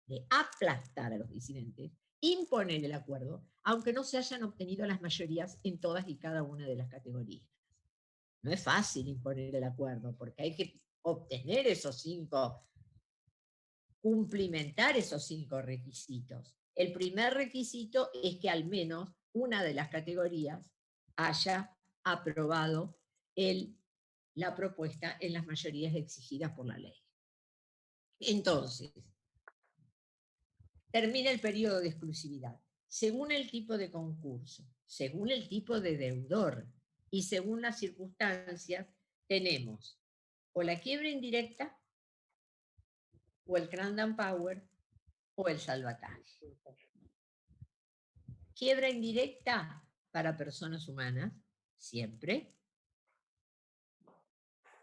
Speaker 1: de aplastar a los disidentes, imponer el acuerdo, aunque no se hayan obtenido las mayorías en todas y cada una de las categorías. No es fácil imponer el acuerdo, porque hay que obtener esos 5, cumplimentar esos 5 requisitos. El primer requisito es que al menos una de las categorías haya aprobado la propuesta en las mayorías exigidas por la ley. Entonces, termina el periodo de exclusividad. Según el tipo de concurso, según el tipo de deudor y según las circunstancias, tenemos o la quiebra indirecta, o el Cranham Power, o el salvataje. Quiebra indirecta para personas humanas, siempre.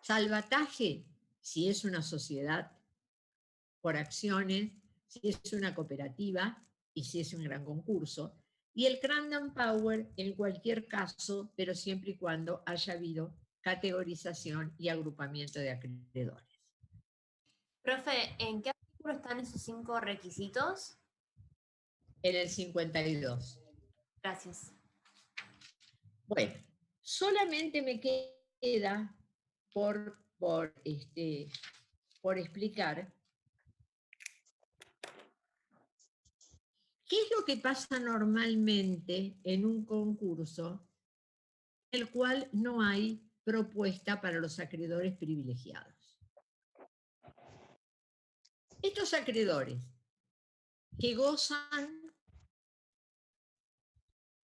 Speaker 1: Salvataje, si es una sociedad por acciones, si es una cooperativa y si es un gran concurso. Y el Random Power en cualquier caso, pero siempre y cuando haya habido categorización y agrupamiento de acreedores.
Speaker 6: Profe, ¿en qué artículo están esos 5 requisitos?
Speaker 1: En el 52.
Speaker 6: Gracias.
Speaker 1: Bueno, solamente me queda por explicar qué es lo que pasa normalmente en un concurso en el cual no hay propuesta para los acreedores privilegiados. Estos acreedores que gozan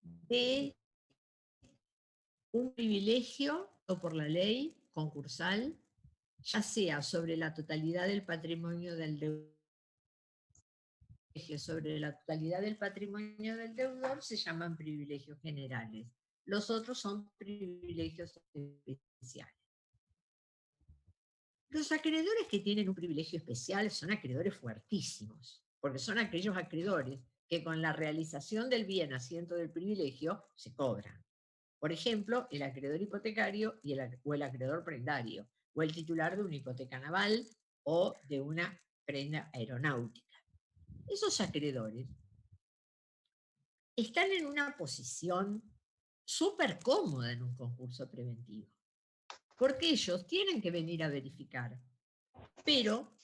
Speaker 1: de un privilegio o por la ley concursal, ya sea sobre la totalidad del patrimonio del deudor, sobre la totalidad del patrimonio del deudor, se llaman privilegios generales. Los otros son privilegios especiales. Los acreedores que tienen un privilegio especial son acreedores fuertísimos, porque son aquellos acreedores que con la realización del bien asiento del privilegio se cobran. Por ejemplo, el acreedor hipotecario o el acreedor prendario, o el titular de una hipoteca naval o de una prenda aeronáutica. Esos acreedores están en una posición súper cómoda en un concurso preventivo, porque ellos tienen que venir a verificar, pero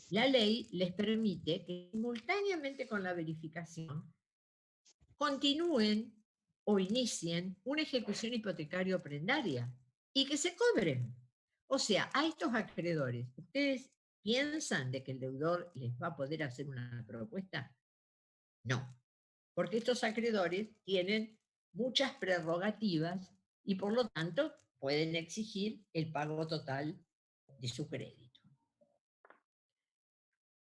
Speaker 1: la ley les permite que simultáneamente con la verificación continúen o inicien una ejecución hipotecaria o prendaria y que se cobren. O sea, a estos acreedores, ¿ustedes piensan de que el deudor les va a poder hacer una propuesta? No, porque estos acreedores tienen muchas prerrogativas y por lo tanto pueden exigir el pago total de su crédito.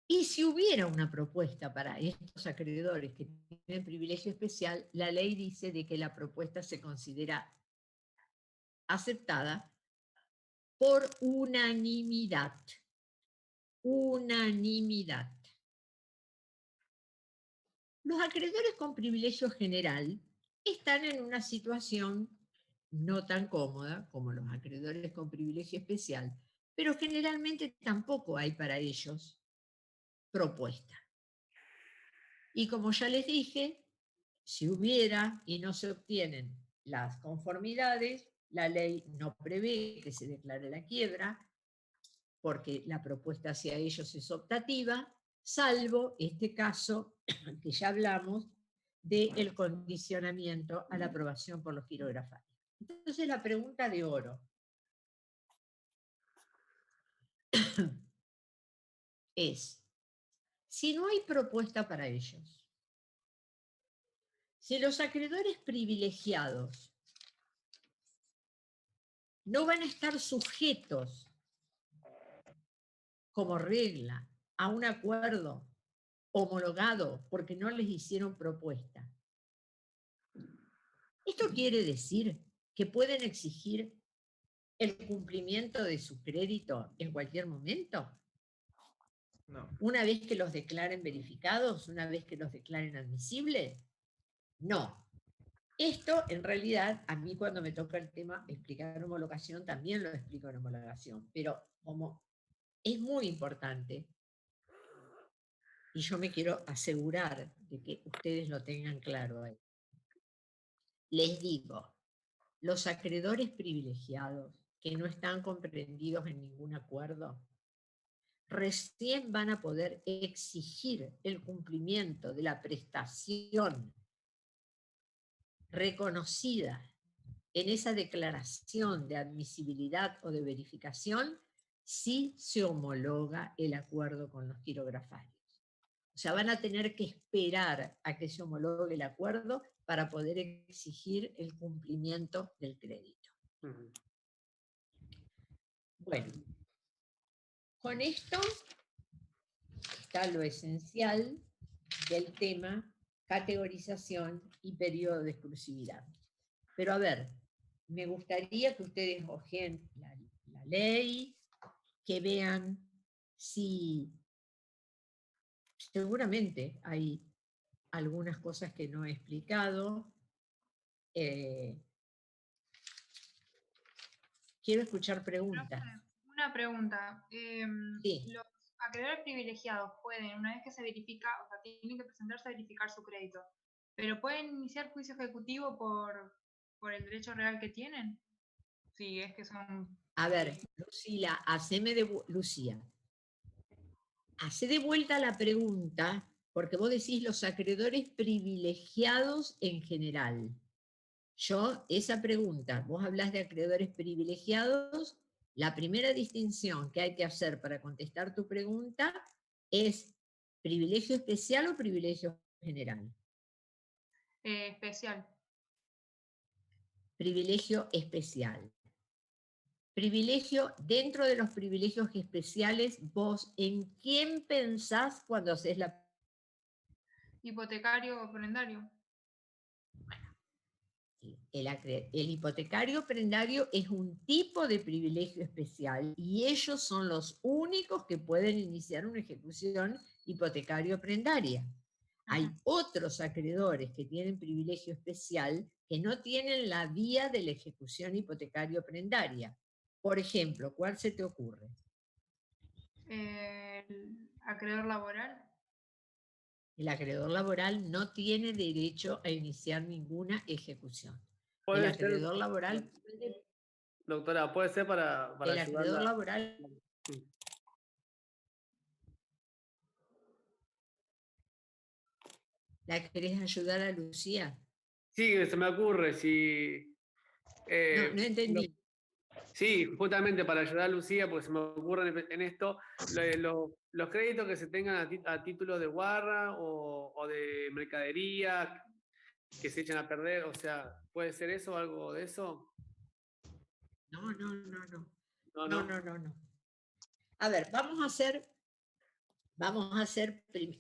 Speaker 1: Y si hubiera una propuesta para estos acreedores que tienen privilegio especial, la ley dice de que la propuesta se considera aceptada por unanimidad. Unanimidad. Los acreedores con privilegio general están en una situación no tan cómoda como los acreedores con privilegio especial, pero generalmente tampoco hay para ellos propuesta. Y como ya les dije, si hubiera y no se obtienen las conformidades, la ley no prevé que se declare la quiebra, porque la propuesta hacia ellos es optativa, salvo este caso que ya hablamos del condicionamiento a la aprobación por los quirografarios. Entonces la pregunta de oro es, si no hay propuesta para ellos, si los acreedores privilegiados no van a estar sujetos como regla a un acuerdo homologado porque no les hicieron propuesta, ¿esto quiere decir que pueden exigir el cumplimiento de su crédito en cualquier momento?
Speaker 5: No.
Speaker 1: Una vez que los declaren verificados, una vez que los declaren admisibles, no. Esto, en realidad, a mí cuando me toca el tema explicar homologación, también lo explico en homologación, pero como es muy importante, y yo me quiero asegurar de que ustedes lo tengan claro ahí, les digo, los acreedores privilegiados que no están comprendidos en ningún acuerdo, recién van a poder exigir el cumplimiento de la prestación reconocida en esa declaración de admisibilidad o de verificación si se homologa el acuerdo con los quirografarios. O sea, van a tener que esperar a que se homologue el acuerdo para poder exigir el cumplimiento del crédito. Bueno, con esto está lo esencial del tema categorización y periodo de exclusividad. Pero a ver, me gustaría que ustedes ojeen la la ley, que vean si seguramente hay algunas cosas que no he explicado. Quiero escuchar preguntas.
Speaker 13: Una pregunta.
Speaker 1: Sí.
Speaker 13: Los acreedores privilegiados pueden, una vez que se verifica, o sea, tienen que presentarse a verificar su crédito, pero pueden iniciar juicio ejecutivo por el derecho real que tienen. Sí, es que son...
Speaker 1: A ver, Lucía, Lucía, hace de vuelta la pregunta, porque vos decís los acreedores privilegiados en general. Yo, esa pregunta, vos hablas de acreedores privilegiados, la primera distinción que hay que hacer para contestar tu pregunta es privilegio especial o privilegio general.
Speaker 13: Especial.
Speaker 1: Privilegio especial. Privilegio, dentro de los privilegios especiales, vos, ¿en quién pensás cuando haces la...
Speaker 13: Hipotecario o prendario.
Speaker 1: El hipotecario prendario es un tipo de privilegio especial y ellos son los únicos que pueden iniciar una ejecución hipotecario prendaria. Hay otros acreedores que tienen privilegio especial que no tienen la vía de la ejecución hipotecario prendaria. Por ejemplo, ¿cuál se te ocurre?
Speaker 13: El acreedor laboral.
Speaker 1: El acreedor laboral no tiene derecho a iniciar ninguna ejecución. El
Speaker 4: Puede
Speaker 1: acreedor
Speaker 4: ser,
Speaker 1: laboral...
Speaker 4: doctora, puede ser para
Speaker 1: El acreedor
Speaker 4: ayudarla.
Speaker 1: laboral... ¿La querés ayudar a Lucía?
Speaker 4: Sí, se me ocurre, si...
Speaker 1: No entendí.
Speaker 4: Sí, justamente para ayudar a Lucía, porque se me ocurre en esto, los créditos que se tengan a título de guarda o de mercadería, que se echan a perder, o sea, ¿puede ser eso, algo de eso?
Speaker 1: No.
Speaker 4: No.
Speaker 1: A ver,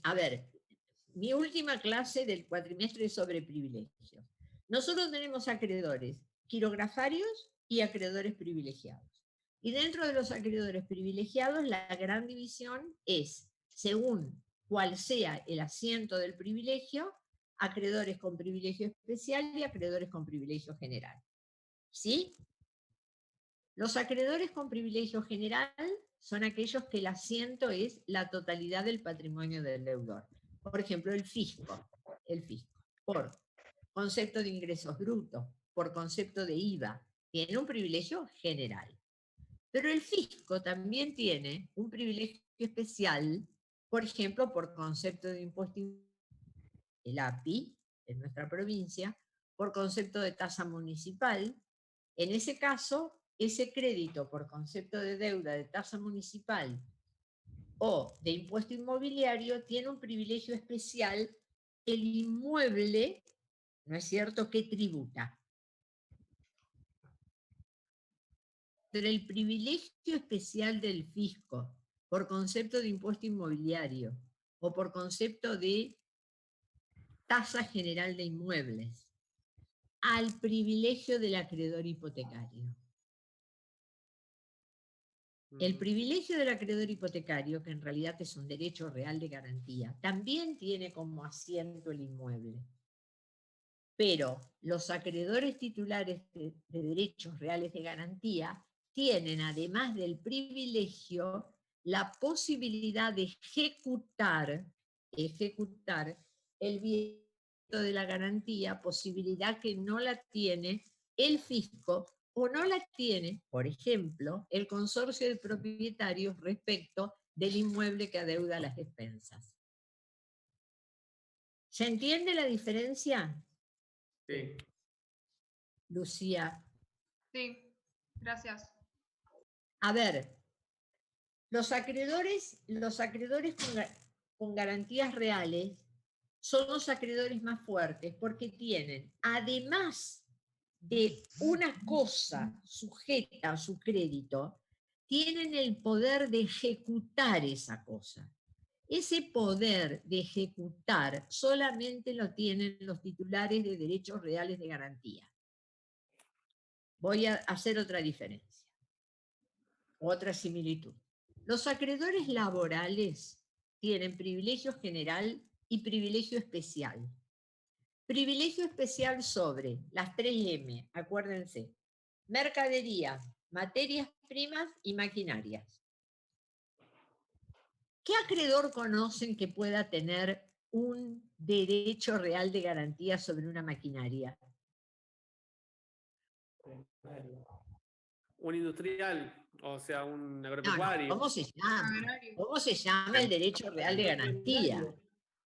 Speaker 1: a ver, mi última clase del cuatrimestre es sobre privilegios. Nosotros tenemos acreedores quirografarios y acreedores privilegiados. Y dentro de los acreedores privilegiados, la gran división es, según cuál sea el asiento del privilegio, acreedores con privilegio especial y acreedores con privilegio general. ¿Sí? Los acreedores con privilegio general son aquellos que el asiento es la totalidad del patrimonio del deudor. Por ejemplo, el fisco, por concepto de ingresos brutos, por concepto de IVA, tiene un privilegio general. Pero el fisco también tiene un privilegio especial, por ejemplo, por concepto de impuesto, el API, en nuestra provincia, por concepto de tasa municipal. En ese caso, ese crédito por concepto de deuda de tasa municipal o de impuesto inmobiliario tiene un privilegio especial, el inmueble, ¿no es cierto?, que tributa. Pero el privilegio especial del fisco por concepto de impuesto inmobiliario o por concepto de tasa general de inmuebles al privilegio del acreedor hipotecario. El privilegio del acreedor hipotecario, que en realidad es un derecho real de garantía, también tiene como asiento el inmueble. Pero los acreedores titulares de derechos reales de garantía tienen, además del privilegio, la posibilidad de ejecutar el bien de la garantía, posibilidad que no la tiene el fisco o no la tiene, por ejemplo, el consorcio de propietarios respecto del inmueble que adeuda las expensas. ¿Se entiende la diferencia?
Speaker 4: Sí.
Speaker 1: Lucía.
Speaker 13: Sí, gracias.
Speaker 1: A ver, los acreedores con garantías reales son los acreedores más fuertes porque tienen, además de una cosa sujeta a su crédito, tienen el poder de ejecutar esa cosa. Ese poder de ejecutar solamente lo tienen los titulares de derechos reales de garantía. Voy a hacer otra diferencia. Otra similitud. Los acreedores laborales tienen privilegio general y privilegio especial. Privilegio especial sobre las 3M, acuérdense, mercadería, materias primas y maquinarias. ¿Qué acreedor conocen que pueda tener un derecho real de garantía sobre una maquinaria?
Speaker 4: Un industrial, o sea, un
Speaker 1: No,
Speaker 4: agropecuario.
Speaker 1: ¿cómo se llama? ¿Cómo se llama el derecho real de garantía?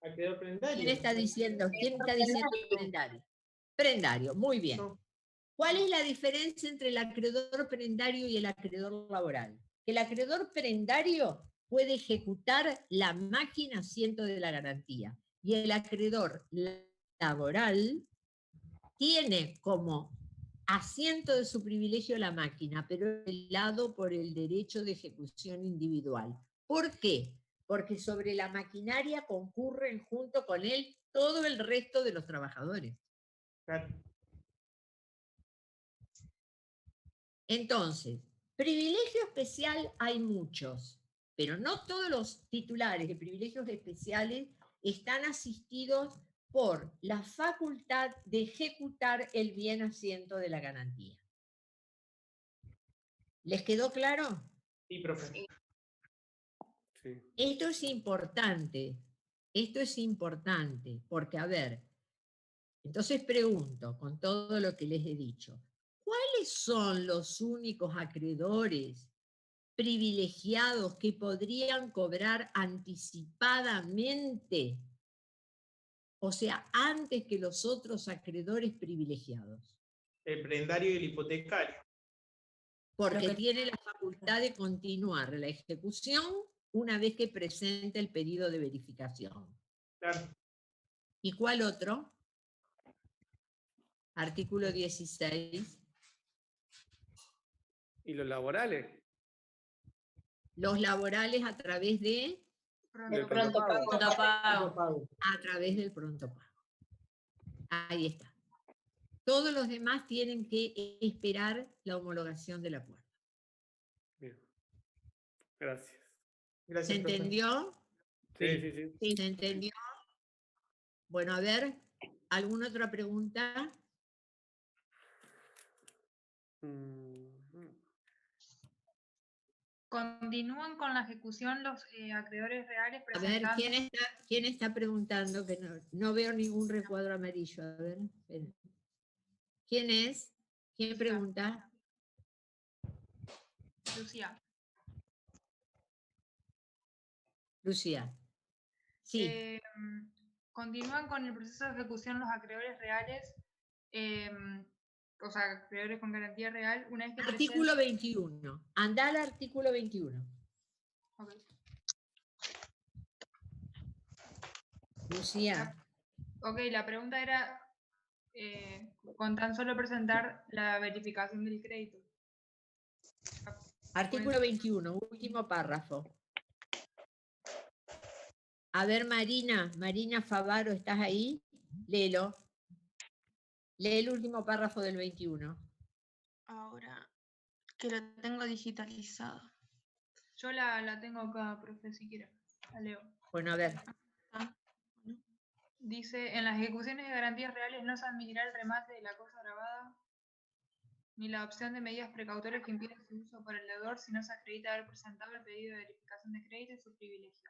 Speaker 5: Acreedor
Speaker 1: ¿Quién
Speaker 5: prendario.
Speaker 1: está diciendo prendario? Prendario, muy bien. ¿Cuál es la diferencia entre el acreedor prendario y el acreedor laboral? Que el acreedor prendario puede ejecutar la máquina asiento de la garantía y el acreedor laboral tiene como asiento de su privilegio la máquina, pero velado por el derecho de ejecución individual. ¿Por qué? Porque sobre la maquinaria concurren junto con él todo el resto de los trabajadores.
Speaker 5: Claro.
Speaker 1: Entonces, privilegio especial hay muchos, pero no todos los titulares de privilegios especiales están asistidos por la facultad de ejecutar el bien asiento de la garantía. ¿Les quedó claro?
Speaker 5: Sí, profe.
Speaker 4: Sí.
Speaker 1: Esto es importante, porque a ver, entonces pregunto, con todo lo que les he dicho, ¿cuáles son los únicos acreedores privilegiados que podrían cobrar anticipadamente? O sea, antes que los otros acreedores privilegiados.
Speaker 5: El prendario y el hipotecario.
Speaker 1: Porque tiene la facultad de continuar la ejecución una vez que presente el pedido de verificación.
Speaker 5: Claro.
Speaker 1: ¿Y cuál otro? Artículo 16.
Speaker 4: ¿Y los laborales?
Speaker 1: Los laborales a través de...
Speaker 4: Del pronto pago.
Speaker 1: A través del pronto pago. Ahí está. Todos los demás tienen que esperar la homologación del acuerdo.
Speaker 4: Bien. Gracias.
Speaker 5: Gracias,
Speaker 1: ¿Se entendió?
Speaker 4: Sí, sí, sí.
Speaker 1: ¿Se entendió? Bueno, a ver, ¿alguna otra pregunta?
Speaker 13: ¿Continúan con la ejecución los acreedores reales
Speaker 1: A ver,
Speaker 13: presentando?
Speaker 1: ¿quién está preguntando? Que no veo ningún recuadro amarillo. A ver, esperen. ¿Quién es? ¿Quién pregunta?
Speaker 13: Lucía.
Speaker 1: Lucía. Sí.
Speaker 13: ¿Continúan con el proceso de ejecución los acreedores reales, o sea, acreedores con garantía real, una vez que
Speaker 1: Artículo
Speaker 13: presenten?
Speaker 1: 21. Anda al artículo 21.
Speaker 13: Okay.
Speaker 1: Lucía.
Speaker 13: Ok, la pregunta era, con tan solo presentar la verificación del crédito.
Speaker 1: Artículo 21, último párrafo. A ver, Marina Favaro, ¿estás ahí? Léelo. Lee el último párrafo del 21.
Speaker 9: Ahora que lo tengo digitalizado.
Speaker 13: Yo la tengo acá, profe, si quiere. La leo.
Speaker 1: Bueno, a ver.
Speaker 13: Dice, en las ejecuciones de garantías reales no se admitirá el remate de la cosa grabada ni la opción de medidas precautorias que impiden su uso por el deudor si no se acredita haber presentado el pedido de verificación de crédito y su privilegio.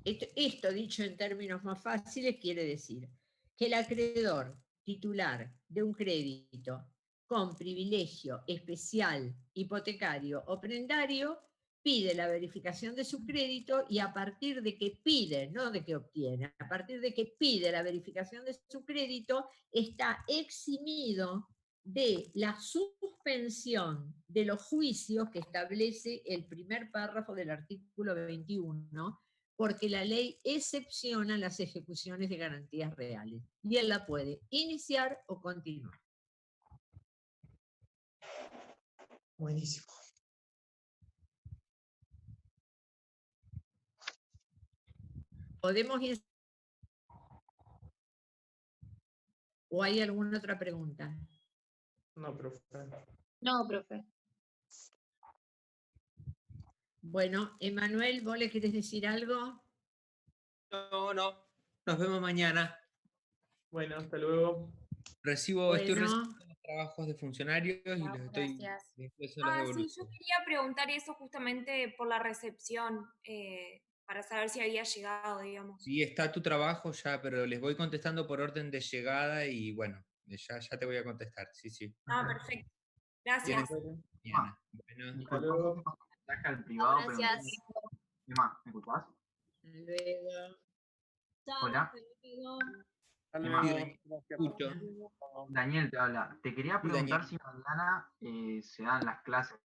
Speaker 1: Esto, dicho en términos más fáciles, quiere decir que el acreedor titular de un crédito con privilegio especial, hipotecario o prendario pide la verificación de su crédito y a partir de que pide, no de que obtiene, a partir de que pide la verificación de su crédito, está eximido de la suspensión de los juicios que establece el primer párrafo del artículo 21, porque la ley excepciona las ejecuciones de garantías reales y él la puede iniciar o continuar.
Speaker 5: Buenísimo.
Speaker 1: ¿Podemos ir? ¿O hay alguna otra pregunta?
Speaker 5: No, profe.
Speaker 6: No, profe.
Speaker 1: Bueno, Emanuel, ¿vos le querés decir algo?
Speaker 2: No, no. Nos vemos mañana.
Speaker 5: Bueno, hasta luego.
Speaker 2: Estoy
Speaker 1: Bueno.
Speaker 2: recibiendo los trabajos de funcionarios y los estoy.
Speaker 11: Gracias.
Speaker 2: Después se los
Speaker 11: Sí,
Speaker 2: devuelvo.
Speaker 11: yo quería preguntar eso justamente por la recepción, para saber si había llegado, digamos.
Speaker 2: Sí, está tu trabajo ya, pero les voy contestando por orden de llegada y bueno, ya te voy a contestar. Sí, sí.
Speaker 11: Ah, perfecto. Gracias.
Speaker 2: Mañana. Bueno.
Speaker 5: Hasta luego.
Speaker 14: Mensaje al privado, pero
Speaker 6: Gracias.
Speaker 14: Emma, ¿me escuchás?
Speaker 1: Hasta luego.
Speaker 14: Hola.
Speaker 4: Hasta
Speaker 14: Emma,
Speaker 4: luego.
Speaker 2: Escucho.
Speaker 14: Daniel te habla. Te quería
Speaker 2: Sí,
Speaker 14: preguntar
Speaker 2: Daniel.
Speaker 14: si mañana se dan las clases